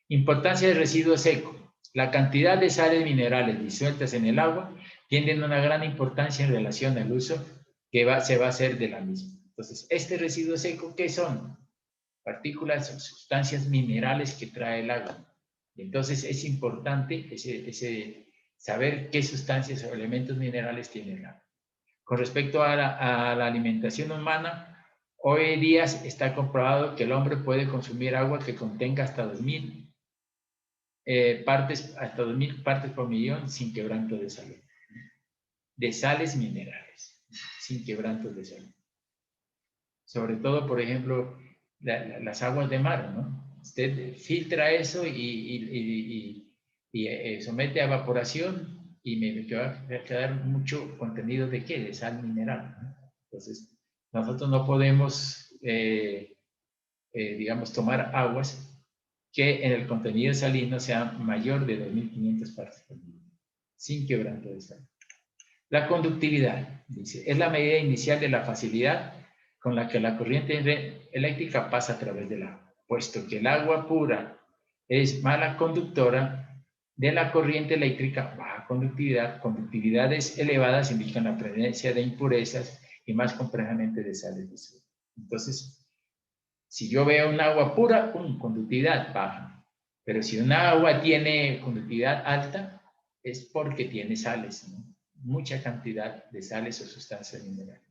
Importancia del residuo seco. La cantidad de sales minerales disueltas en el agua tienen una gran importancia en relación al uso que se va a hacer de la misma. Entonces, este residuo seco, ¿qué son? Partículas o sustancias minerales que trae el agua. Y entonces es importante saber qué sustancias o elementos minerales tiene el agua. Con respecto a la alimentación humana, hoy día está comprobado que el hombre puede consumir agua que contenga hasta 2000 hasta 2000 partes por millón sin quebranto de salud. De sales minerales, sin quebrantos de salud. Sobre todo, por ejemplo, las aguas de mar, ¿no? Usted filtra eso y somete a evaporación y me va a quedar mucho contenido de ¿qué? De sal mineral, ¿no? Entonces, nosotros no podemos, digamos, tomar aguas que en el contenido salino sea mayor de 2.500 partes por millón, sin quebranto de sal. La conductividad, dice, es la medida inicial de la facilidad con la que la corriente eléctrica pasa a través del agua, puesto que el agua pura es mala conductora de la corriente eléctrica, baja conductividad, conductividades elevadas indican la presencia de impurezas y más complejamente de sales disueltas. Entonces, si yo veo un agua pura, conductividad baja, pero si un agua tiene conductividad alta, es porque tiene sales, ¿no? Mucha cantidad de sales o sustancias minerales.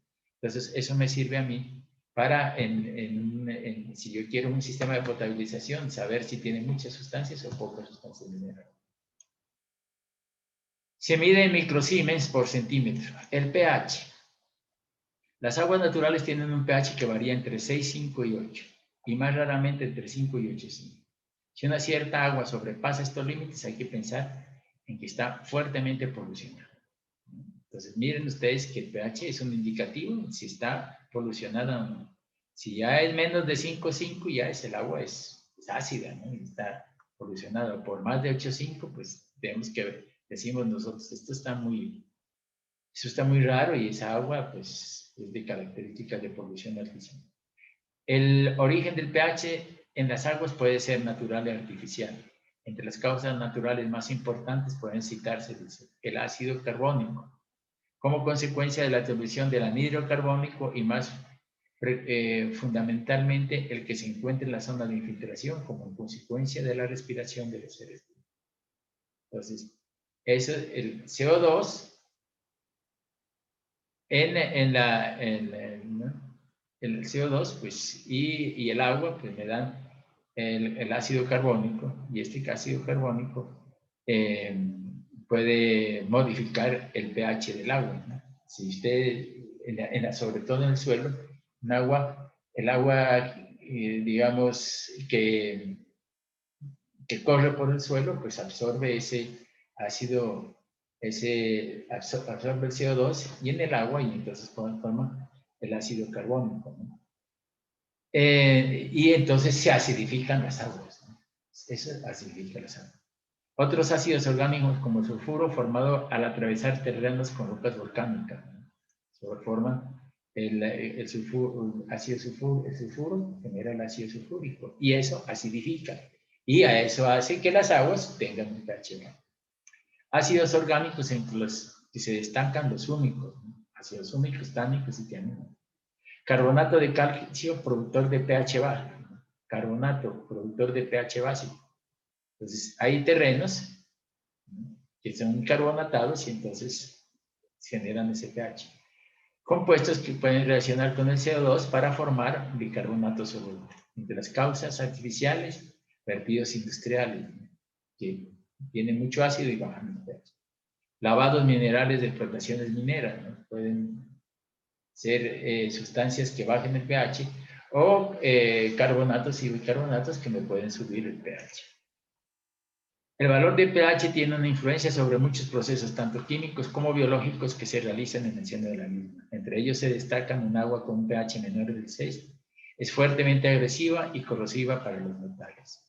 Entonces, eso me sirve a mí para, si yo quiero un sistema de potabilización, saber si tiene muchas sustancias o pocas sustancias minerales. Se mide en microsiemens por centímetro. El pH. Las aguas naturales tienen un pH que varía entre 6, 5 y 8, y más raramente entre 5 y 8,5. Si una cierta agua sobrepasa estos límites, hay que pensar en que está fuertemente polucionada. Entonces, miren ustedes que el pH es un indicativo si está polucionada o no. Si ya es menos de 5,5, ya el agua es ácida, ¿no? Y está polucionada. Por más de 8,5, pues tenemos que, decimos nosotros, eso está muy raro y esa agua, pues, es de características de polución altísima. El origen del pH en las aguas puede ser natural y artificial. Entre las causas naturales más importantes pueden citarse el ácido carbónico, como consecuencia de la dilución del anhidro carbónico y más fundamentalmente el que se encuentra en la zona de infiltración como consecuencia de la respiración de los seres vivos. Entonces, eso, el CO2 el CO2 pues, y el agua pues me dan el ácido carbónico, y este ácido carbónico puede modificar el pH del agua, ¿no? Si usted, sobre todo en el suelo, el agua digamos que corre por el suelo, pues absorbe ese ácido, absorbe el CO2 y en el agua, y entonces forma el ácido carbónico, ¿no? y entonces se acidifican las aguas, ¿no? Eso acidifica las aguas. Otros ácidos orgánicos como el sulfuro, formado al atravesar terrenos con rocas volcánicas, ¿no? Forman el sulfuro, el sulfuro genera el ácido sulfúrico y eso acidifica y a eso hace que las aguas tengan un pH bajo. Ácidos orgánicos entre los que se destacan los húmicos, ¿no? Ácidos húmicos, tánicos y tiaminos. Carbonato de calcio, productor de pH bajo. Carbonato, productor de pH básico. Entonces, hay terrenos, ¿no?, que son carbonatados y entonces generan ese pH. Compuestos que pueden reaccionar con el CO2 para formar bicarbonato soluble. Entre las causas artificiales, vertidos industriales, ¿no?, que tienen mucho ácido y bajan el pH. Lavados minerales de explotaciones mineras, ¿no? Pueden ser sustancias que bajen el pH o carbonatos y bicarbonatos que me pueden subir el pH. El valor de pH tiene una influencia sobre muchos procesos, tanto químicos como biológicos, que se realizan en el seno de la misma. Entre ellos se destacan un agua con un pH menor del 6. Es fuertemente agresiva y corrosiva para los metales.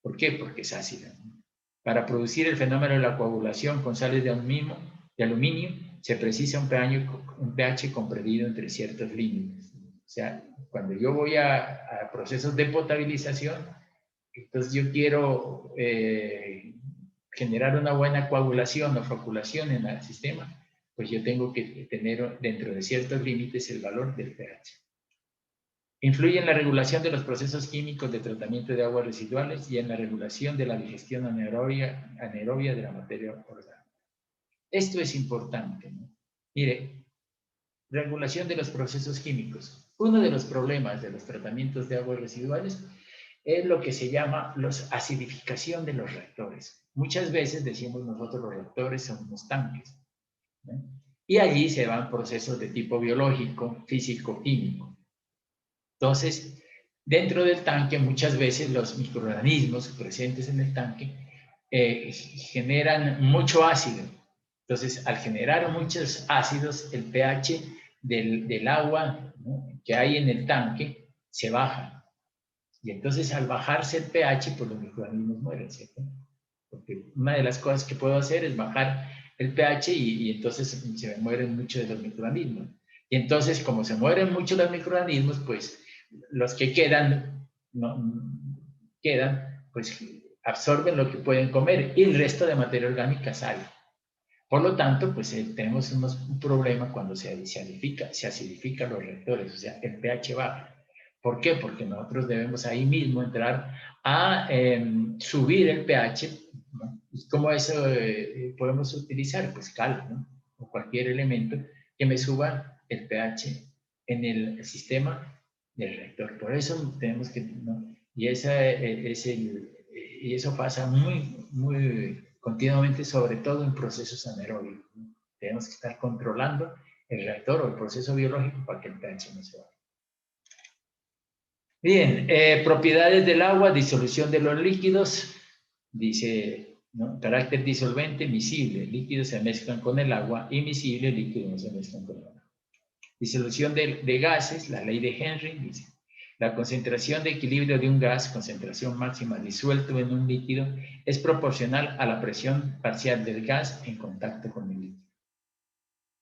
¿Por qué? Porque es ácida, ¿no? Para producir el fenómeno de la coagulación con sales de aluminio se precisa un pH comprendido entre ciertos límites. O sea, cuando yo voy a procesos de potabilización, entonces yo quiero generar una buena coagulación o floculación en el sistema, pues yo tengo que tener dentro de ciertos límites el valor del pH. Influye en la regulación de los procesos químicos de tratamiento de aguas residuales y en la regulación de la digestión anaerobia de la materia orgánica. Esto es importante, ¿no? Mire, regulación de los procesos químicos. Uno de los problemas de los tratamientos de aguas residuales es lo que se llama la acidificación de los reactores. Muchas veces decimos nosotros los reactores son unos tanques, ¿no? Y allí se van procesos de tipo biológico, físico, químico. Entonces, dentro del tanque muchas veces los microorganismos presentes en el tanque generan mucho ácido. Entonces, al generar muchos ácidos, el pH del agua, ¿no?, que hay en el tanque se baja. Y entonces, al bajarse el pH, pues los microorganismos mueren, ¿cierto? Porque una de las cosas que puedo hacer es bajar el pH y entonces se me mueren muchos de los microorganismos. Y entonces, como se mueren muchos los microorganismos, pues los que quedan, pues absorben lo que pueden comer y el resto de materia orgánica sale. Por lo tanto, pues tenemos un problema cuando se acidifican los reactores, o sea, el pH baja. ¿Por qué? Porque nosotros debemos ahí mismo entrar a subir el pH, ¿no? ¿Y cómo eso podemos utilizar? Pues cal, ¿no?, o cualquier elemento que me suba el pH en el sistema del reactor. Por eso tenemos que, ¿no?, y eso pasa muy continuamente, sobre todo en procesos anaeróbicos, ¿no? Tenemos que estar controlando el reactor o el proceso biológico para que el pH no se vaya. Bien, propiedades del agua, disolución de los líquidos, dice, ¿no?, carácter disolvente, miscible, líquidos se mezclan con el agua, immiscible, líquidos no se mezclan con el agua. Disolución de gases, la ley de Henry, dice, la concentración de equilibrio de un gas, concentración máxima disuelto en un líquido, es proporcional a la presión parcial del gas en contacto con el líquido.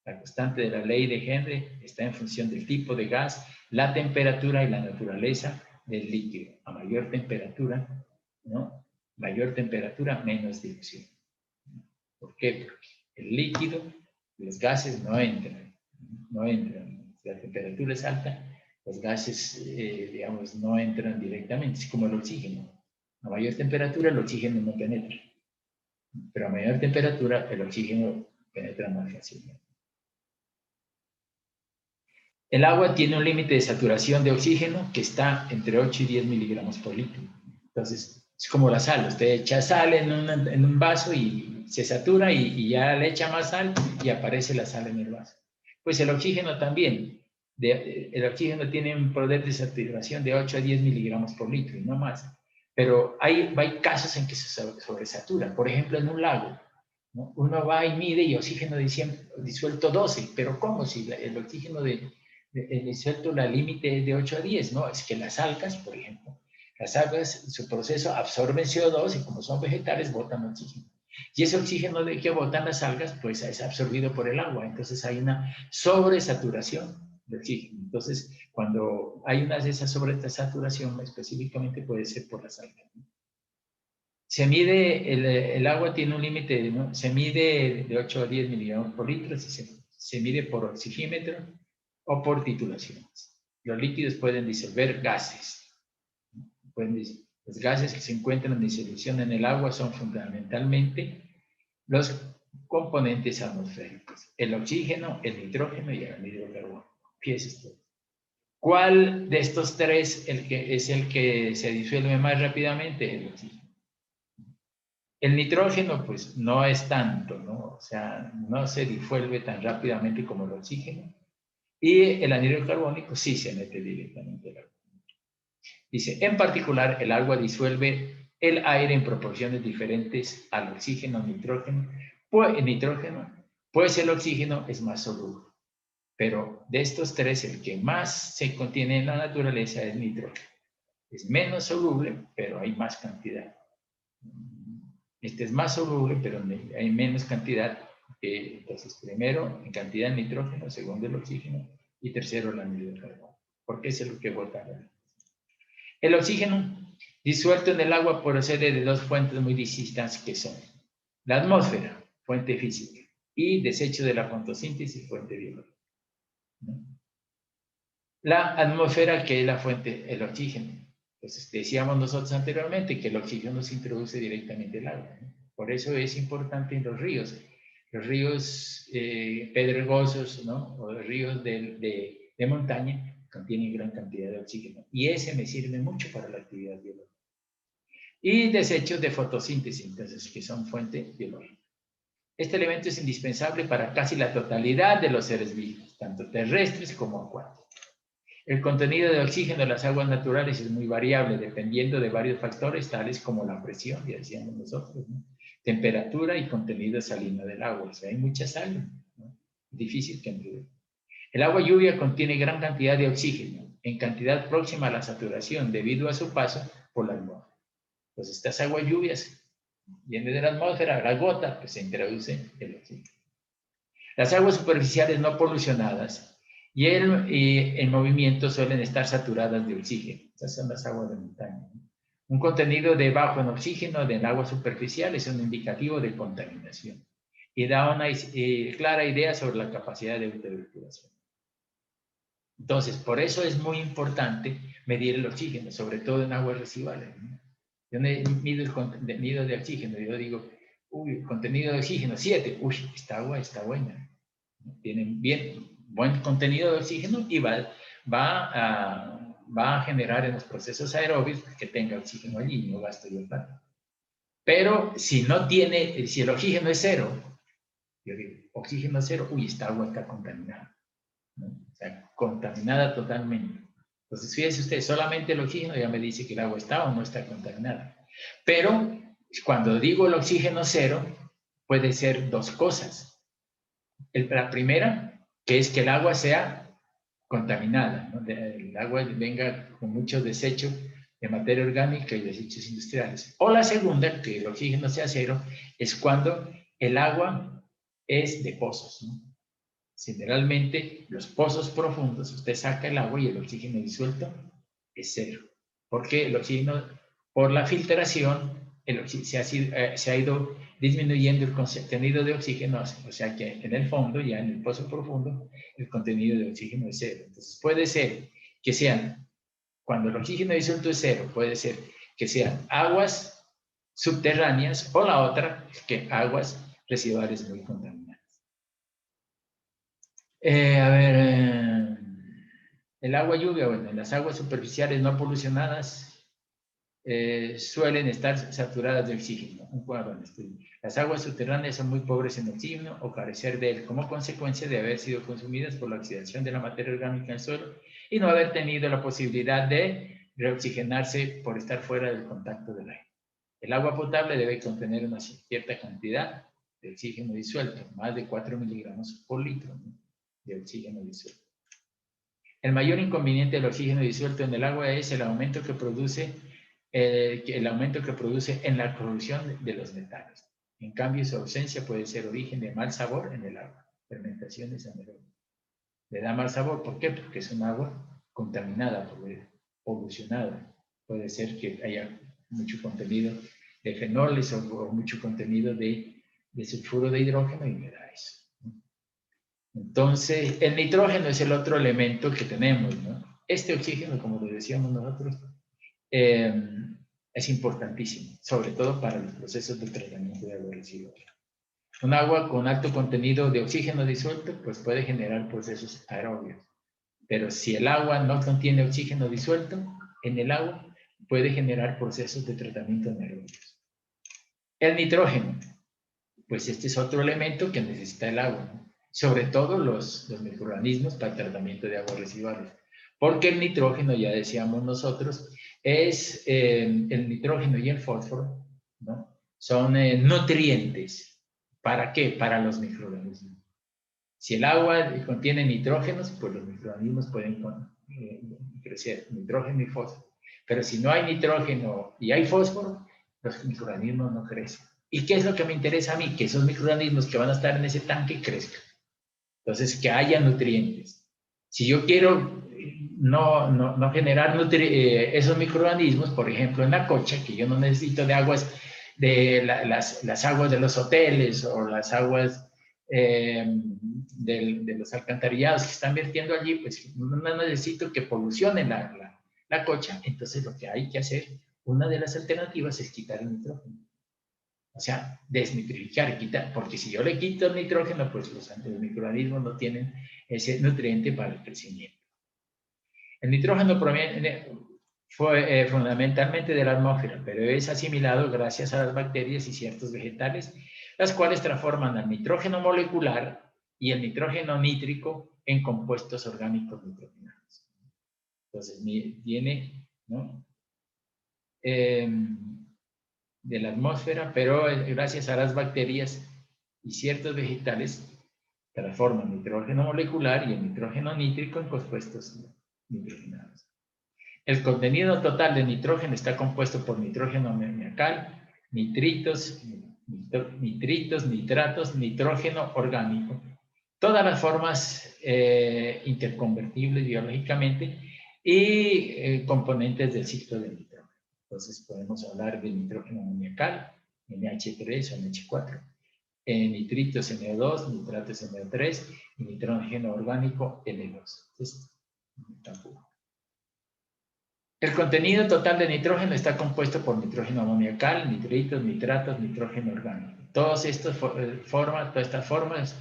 La constante de la ley de Henry está en función del tipo de gas, la temperatura y la naturaleza del líquido. A mayor temperatura, ¿no?, mayor temperatura, menos dilución. ¿Por qué? Porque el líquido, los gases no entran. Si la temperatura es alta, los gases, digamos, no entran directamente. Es como el oxígeno. A mayor temperatura, el oxígeno no penetra. Pero a mayor temperatura, el oxígeno penetra más fácilmente. El agua tiene un límite de saturación de oxígeno que está entre 8 y 10 miligramos por litro. Entonces, es como la sal. Usted echa sal en un vaso y se satura y ya le echa más sal y aparece la sal en el vaso. Pues el oxígeno también. El oxígeno tiene un poder de saturación de 8 a 10 miligramos por litro y no más. Pero hay casos en que se sobresatura. Por ejemplo, en un lago, ¿no?, uno va y mide y oxígeno disuelto 12. Pero ¿cómo? Si el oxígeno el disuelto, la límite es de 8 a 10, ¿no? Es que las algas, por ejemplo, las algas, su proceso absorben CO2 y como son vegetales, botan oxígeno. Y ese oxígeno que botan las algas, pues es absorbido por el agua. Entonces hay una sobresaturación de oxígeno. Entonces, cuando hay una de esas sobresaturación, específicamente puede ser por las algas. Se mide, el agua tiene un límite, ¿no? Se mide de 8 a 10 miligramos por litro, se mide por oxigímetro o por titulaciones. Los líquidos pueden disolver gases. Los gases que se encuentran en disolución en el agua son fundamentalmente los componentes atmosféricos, el oxígeno, el nitrógeno y el hidrocarbono. Fíjese usted. ¿Cuál de estos tres es el que se disuelve más rápidamente? El oxígeno. El nitrógeno, pues, no es tanto, ¿no? O sea, no se disuelve tan rápidamente como el oxígeno. Y el anhídrido carbónico sí se mete directamente al agua. Dice, en particular, el agua disuelve el aire en proporciones diferentes al oxígeno, nitrógeno, pues el oxígeno es más soluble. Pero de estos tres, el que más se contiene en la naturaleza es nitrógeno. Es menos soluble, pero hay más cantidad. Este es más soluble, pero hay menos cantidad. Entonces, primero, en cantidad de nitrógeno, segundo, el oxígeno, y tercero, el anhídrido de carbono. Porque es lo que bota. El oxígeno disuelto en el agua procede de dos fuentes muy distintas que son la atmósfera, fuente física, y desecho de la fotosíntesis, fuente biológica. La atmósfera, que es la fuente, el oxígeno. Entonces, decíamos nosotros anteriormente que el oxígeno se introduce directamente en el agua, ¿no? Por eso es importante en los ríos. Los ríos pedregosos, ¿no? O los ríos de montaña contienen gran cantidad de oxígeno. Y ese me sirve mucho para la actividad biológica. Y desechos de fotosíntesis, entonces, que son fuente biológica. Este elemento es indispensable para casi la totalidad de los seres vivos, tanto terrestres como acuáticos. El contenido de oxígeno en las aguas naturales es muy variable, dependiendo de varios factores, tales como la presión, ya decíamos nosotros, ¿no? Temperatura y contenido salino del agua. O sea, hay mucha sal, ¿no? Difícil que entre. El agua lluvia contiene gran cantidad de oxígeno, en cantidad próxima a la saturación, debido a su paso por la atmósfera. Pues estas aguas lluvias vienen de la atmósfera, la gota, pues se introduce el oxígeno. Las aguas superficiales no polucionadas y en movimiento suelen estar saturadas de oxígeno. Estas son las aguas de montaña. Un contenido de bajo en oxígeno en aguas superficiales es un indicativo de contaminación y da una clara idea sobre la capacidad de autodeflección. Entonces, por eso es muy importante medir el oxígeno, sobre todo en aguas residuales, ¿no? Yo mido el contenido de oxígeno, yo digo, uy, contenido de oxígeno 7, uy, esta agua está buena. Tienen buen contenido de oxígeno y va a generar en los procesos aerobios que tenga oxígeno allí, no gasto yo plata. Pero si el oxígeno es cero, yo digo, oxígeno cero, uy, esta agua está contaminada, ¿no? O sea, contaminada totalmente. Entonces, fíjese usted, solamente el oxígeno ya me dice que el agua está o no está contaminada. Pero cuando digo el oxígeno cero, puede ser dos cosas. La primera, que es que el agua sea contaminada, ¿no? El agua venga con mucho desecho de materia orgánica y desechos industriales. O la segunda, que el oxígeno sea cero, es cuando el agua es de pozos, ¿no? Generalmente, los pozos profundos, usted saca el agua y el oxígeno disuelto es cero. Porque el oxígeno, por la filtración, se ha ido disminuyendo el contenido de oxígeno, o sea que en el fondo, ya en el pozo profundo, el contenido de oxígeno es cero. Entonces puede ser que sean, cuando el oxígeno disuelto es cero, puede ser que sean aguas subterráneas o la otra, que aguas residuales muy contaminadas. El agua lluvia, bueno, las aguas superficiales no polucionadas suelen estar saturadas de oxígeno. Las aguas subterráneas son muy pobres en oxígeno o carecer de él, como consecuencia de haber sido consumidas por la oxidación de la materia orgánica en el suelo y no haber tenido la posibilidad de reoxigenarse por estar fuera del contacto del aire. El agua potable debe contener una cierta cantidad de oxígeno disuelto, más de 4 miligramos por litro, ¿no?, de oxígeno disuelto. El mayor inconveniente del oxígeno disuelto en el agua es el aumento que produce en la corrosión de los metales. En cambio, su ausencia puede ser origen de mal sabor en el agua, fermentaciones anaerobias. Le da mal sabor, ¿por qué? Porque es un agua contaminada, polucionada. Puede ser que haya mucho contenido de fenoles o mucho contenido de sulfuro de hidrógeno y me da eso. Entonces, el nitrógeno es el otro elemento que tenemos, ¿no? Este oxígeno, como lo decíamos nosotros, es importantísimo, sobre todo para los procesos de tratamiento de agua residual. Un agua con alto contenido de oxígeno disuelto, pues puede generar procesos aerobios. Pero si el agua no contiene oxígeno disuelto en el agua, puede generar procesos de tratamiento anaerobios. El nitrógeno, pues este es otro elemento que necesita el agua, ¿no? Sobre todo los microorganismos para el tratamiento de aguas residuales. Porque el nitrógeno, ya decíamos nosotros, es el nitrógeno y el fósforo, ¿no? Son nutrientes. ¿Para qué? Para los microorganismos. Si el agua contiene nitrógenos, pues los microorganismos pueden crecer, nitrógeno y fósforo. Pero si no hay nitrógeno y hay fósforo, los microorganismos no crecen. ¿Y qué es lo que me interesa a mí? Que esos microorganismos que van a estar en ese tanque crezcan. Entonces, que haya nutrientes. Si yo quiero no generar esos microorganismos, por ejemplo, en la cocha, que yo no necesito de aguas, de las aguas de los hoteles o las aguas de los alcantarillados que están vertiendo allí, pues no necesito que polucionen la cocha. Entonces, lo que hay que hacer, una de las alternativas es quitar el nitrógeno. O sea, desnitrificar, quitar, porque si yo le quito el nitrógeno, pues los microorganismos no tienen ese nutriente para el crecimiento. El nitrógeno proviene fundamentalmente de la atmósfera, pero es asimilado gracias a las bacterias y ciertos vegetales, las cuales transforman al nitrógeno molecular y el nitrógeno nítrico en compuestos orgánicos nitrogenados. Entonces, viene, ¿no? De la atmósfera, pero gracias a las bacterias y ciertos vegetales transforman nitrógeno molecular y el nitrógeno nítrico en compuestos nitrogenados. El contenido total de nitrógeno está compuesto por nitrógeno amoniacal, nitritos, nitratos, nitrógeno orgánico, todas las formas interconvertibles biológicamente y componentes del ciclo de nitrógeno. Entonces podemos hablar de nitrógeno amoniacal, NH3 o NH4, nitritos NO2, nitratos NO3 y nitrógeno orgánico N2. Entonces, tampoco. El contenido total de nitrógeno está compuesto por nitrógeno amoniacal, nitritos, nitratos, nitrógeno orgánico. Todas estas formas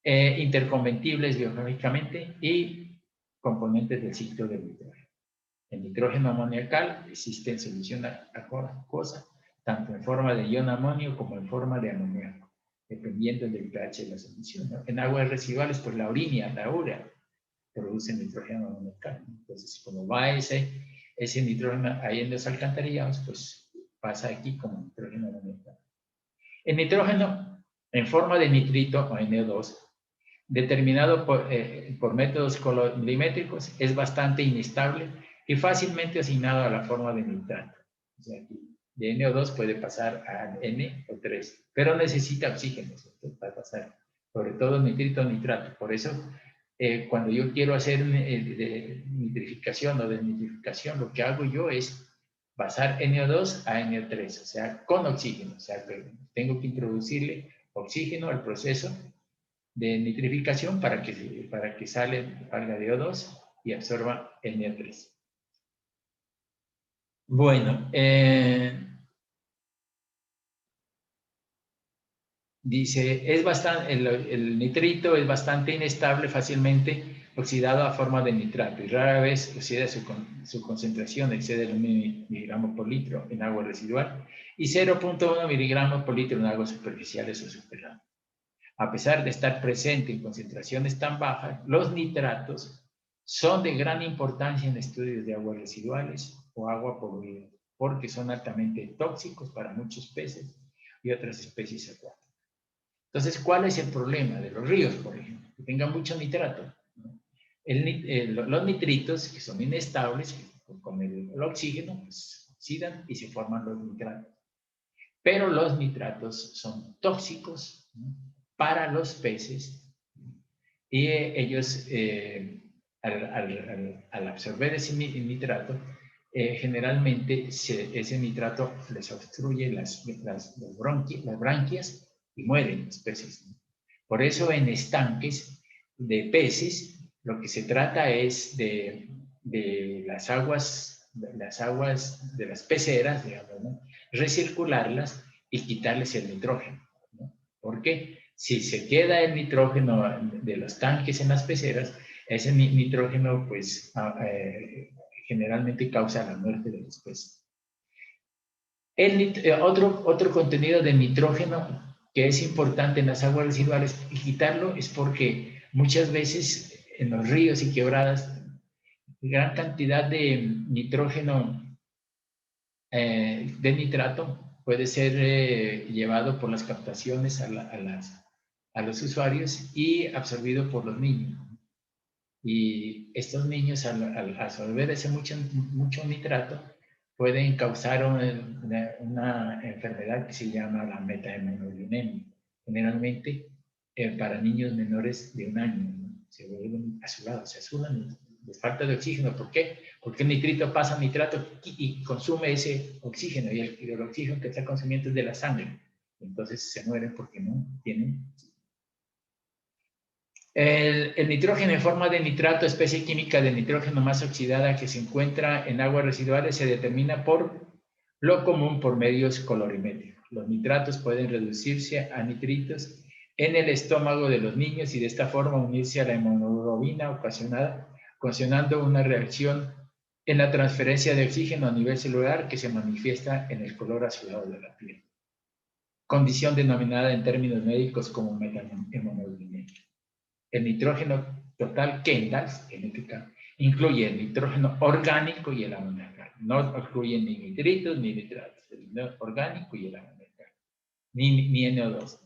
interconvertibles biológicamente y componentes del ciclo del nitrógeno. El nitrógeno amoniacal existe en solución acuosa, tanto en forma de ion amonio como en forma de amoníaco, dependiendo del pH de la solución, ¿no? En aguas residuales, pues la orina, la urea, produce nitrógeno amoniacal. Entonces, como va ese nitrógeno ahí en los alcantarillados, pues pasa aquí como nitrógeno amoniacal. El nitrógeno en forma de nitrito o NO2, determinado por métodos colorimétricos, es bastante inestable y fácilmente asignado a la forma de nitrato. O sea, aquí, de NO2 puede pasar a NO3, pero necesita oxígeno para pasar, sobre todo nitrito o nitrato. Por eso, cuando yo quiero hacer nitrificación o desnitrificación, lo que hago yo es pasar NO2 a NO3, o sea, con oxígeno. O sea, que tengo que introducirle oxígeno al proceso de nitrificación para que salga de O2 y absorba el NO3. Bueno, dice, el nitrito es bastante inestable, fácilmente oxidado a forma de nitrato y rara vez oxida su concentración excede el 1 miligramo por litro en agua residual y 0.1 miligramos por litro en aguas superficiales o subterráneas. A pesar de estar presente en concentraciones tan bajas, los nitratos son de gran importancia en estudios de aguas residuales o agua poluida, porque son altamente tóxicos para muchos peces y otras especies acuáticas. Entonces, ¿cuál es el problema de los ríos, por ejemplo? Que tengan mucho nitrato, ¿no? Los nitritos, que son inestables, con el oxígeno, pues oxidan y se forman los nitratos. Pero los nitratos son tóxicos, ¿no?, para los peces, y ellos, al absorber ese nitrato, generalmente ese nitrato les obstruye las branquias y mueren los peces, ¿no? Por eso en estanques de peces lo que se trata es de las aguas de las peceras, digamos, ¿no?, recircularlas y quitarles el nitrógeno, ¿no? ¿Por qué? Si se queda el nitrógeno de los tanques en las peceras, ese nitrógeno pues generalmente causa la muerte de los peces. Otro contenido de nitrógeno que es importante en las aguas residuales y quitarlo es porque muchas veces en los ríos y quebradas gran cantidad de nitrógeno, de nitrato, puede ser llevado por las captaciones a los usuarios y absorbido por los niños. Y estos niños, al absorber ese mucho nitrato, pueden causar una enfermedad que se llama la metahemoglobinemia. Generalmente, para niños menores de 1 año, ¿no?, se vuelven azulados, se azulan, les falta de oxígeno. ¿Por qué? Porque el nitrito pasa a nitrato y consume ese oxígeno, y el oxígeno que está consumiendo es de la sangre. Entonces se mueren porque no tienen. El nitrógeno en forma de nitrato, especie química de nitrógeno más oxidada que se encuentra en aguas residuales, se determina por lo común por medios colorimétricos. Los nitratos pueden reducirse a nitritos en el estómago de los niños y de esta forma unirse a la hemoglobina ocasionando una reacción en la transferencia de oxígeno a nivel celular que se manifiesta en el color azulado de la piel. Condición denominada en términos médicos como metahemoglobina. El nitrógeno total Kendall, genética, incluye el nitrógeno orgánico y el amoníaco. No incluye ni nitritos ni nitratos, el orgánico y el amoníaco, ni NO2.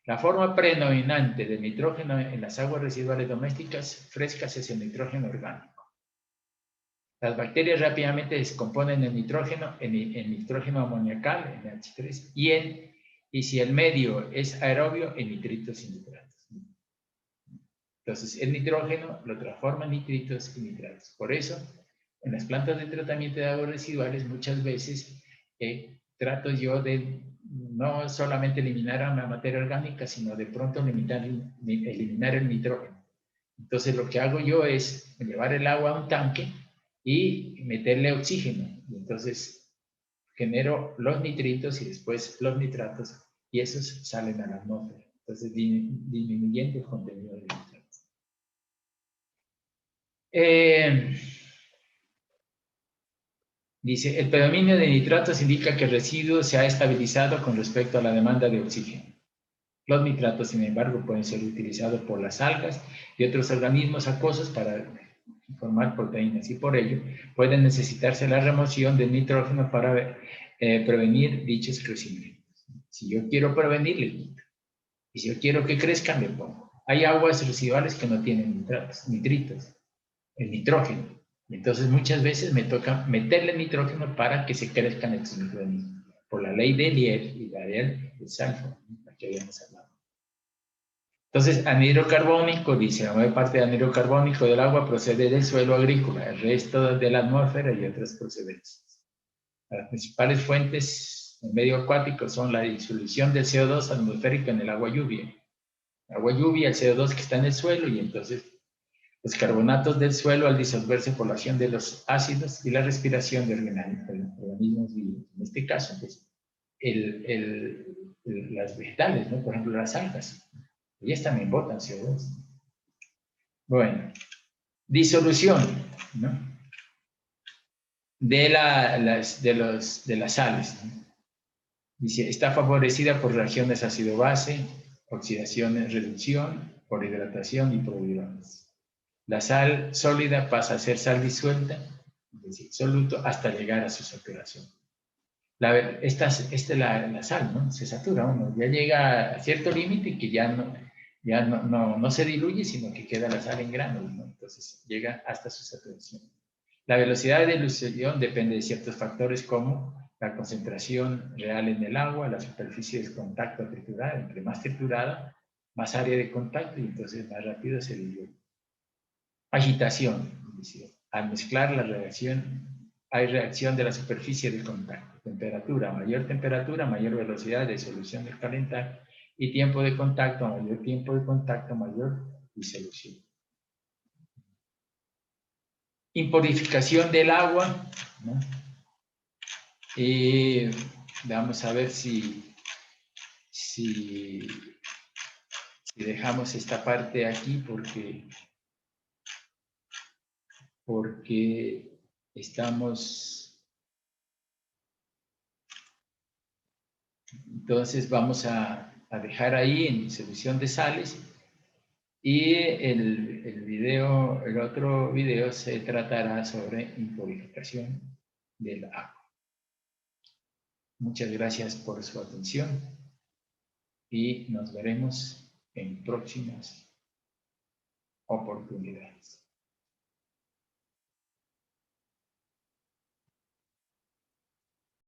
La forma predominante del nitrógeno en las aguas residuales domésticas frescas es el nitrógeno orgánico. Las bacterias rápidamente descomponen el nitrógeno en nitrógeno amoniacal, NH3, y si el medio es aerobio, en nitritos y nitratos. Entonces, el nitrógeno lo transforma en nitritos y nitratos. Por eso, en las plantas de tratamiento de aguas residuales, muchas veces trato yo de no solamente eliminar a la materia orgánica, sino de pronto eliminar el nitrógeno. Entonces, lo que hago yo es llevar el agua a un tanque y meterle oxígeno. Y entonces, genero los nitritos y después los nitratos, y esos salen a la atmósfera. Entonces, disminuyendo el contenido de nitratos. Dice, el predominio de nitratos indica que el residuo se ha estabilizado con respecto a la demanda de oxígeno. Los nitratos, sin embargo, pueden ser utilizados por las algas y otros organismos acuosos para formar proteínas, y por ello puede necesitarse la remoción del nitrógeno para prevenir dichos crecimientos. Si yo quiero prevenir, le quito. Y si yo quiero que crezcan, le pongo. Hay aguas residuales que no tienen nitritos, el nitrógeno. Entonces muchas veces me toca meterle nitrógeno para que se crezcan estos microorganismos, por la ley de Lier y la ley de Salford, la que habíamos hablado. Entonces, anhidro carbónico, dice, la mayor parte del anhidro carbónico del agua procede del suelo agrícola, el resto de la atmósfera y otras procedencias. Las principales fuentes del medio acuático son la disolución del CO2 atmosférico en el agua lluvia. El agua lluvia, el CO2 que está en el suelo, y entonces los carbonatos del suelo al disolverse por la acción de los ácidos y la respiración de organismos vivos. En este caso, pues, las vegetales, ¿no? Por ejemplo, las algas. Ellas también botan CO2. Bueno, disolución, ¿no?, de las sales, ¿no? Dice, está favorecida por reacciones ácido-base, oxidación, reducción, por hidratación y por hidrólisis. La sal sólida pasa a ser sal disuelta, es decir, soluto, hasta llegar a su saturación. Esta es la sal, ¿no? Se satura uno, ya llega a cierto límite que ya no, ya no se diluye, sino que queda la sal en granos, ¿no? Entonces llega hasta su saturación. La velocidad de dilución depende de ciertos factores como la concentración real en el agua, la superficie de contacto triturada. Entre más triturada, más área de contacto y entonces más rápido se diluye. Agitación. Al mezclar la reacción, hay reacción de la superficie de contacto. Temperatura, mayor velocidad de solución del calentar y tiempo de contacto, mayor tiempo de contacto, mayor disolución. Impurificación del agua, ¿no? Y vamos a ver si dejamos esta parte aquí porque estamos. Entonces vamos a dejar ahí en solución de sales y el otro video se tratará sobre impurificación del agua. Muchas gracias por su atención y nos veremos en próximas oportunidades.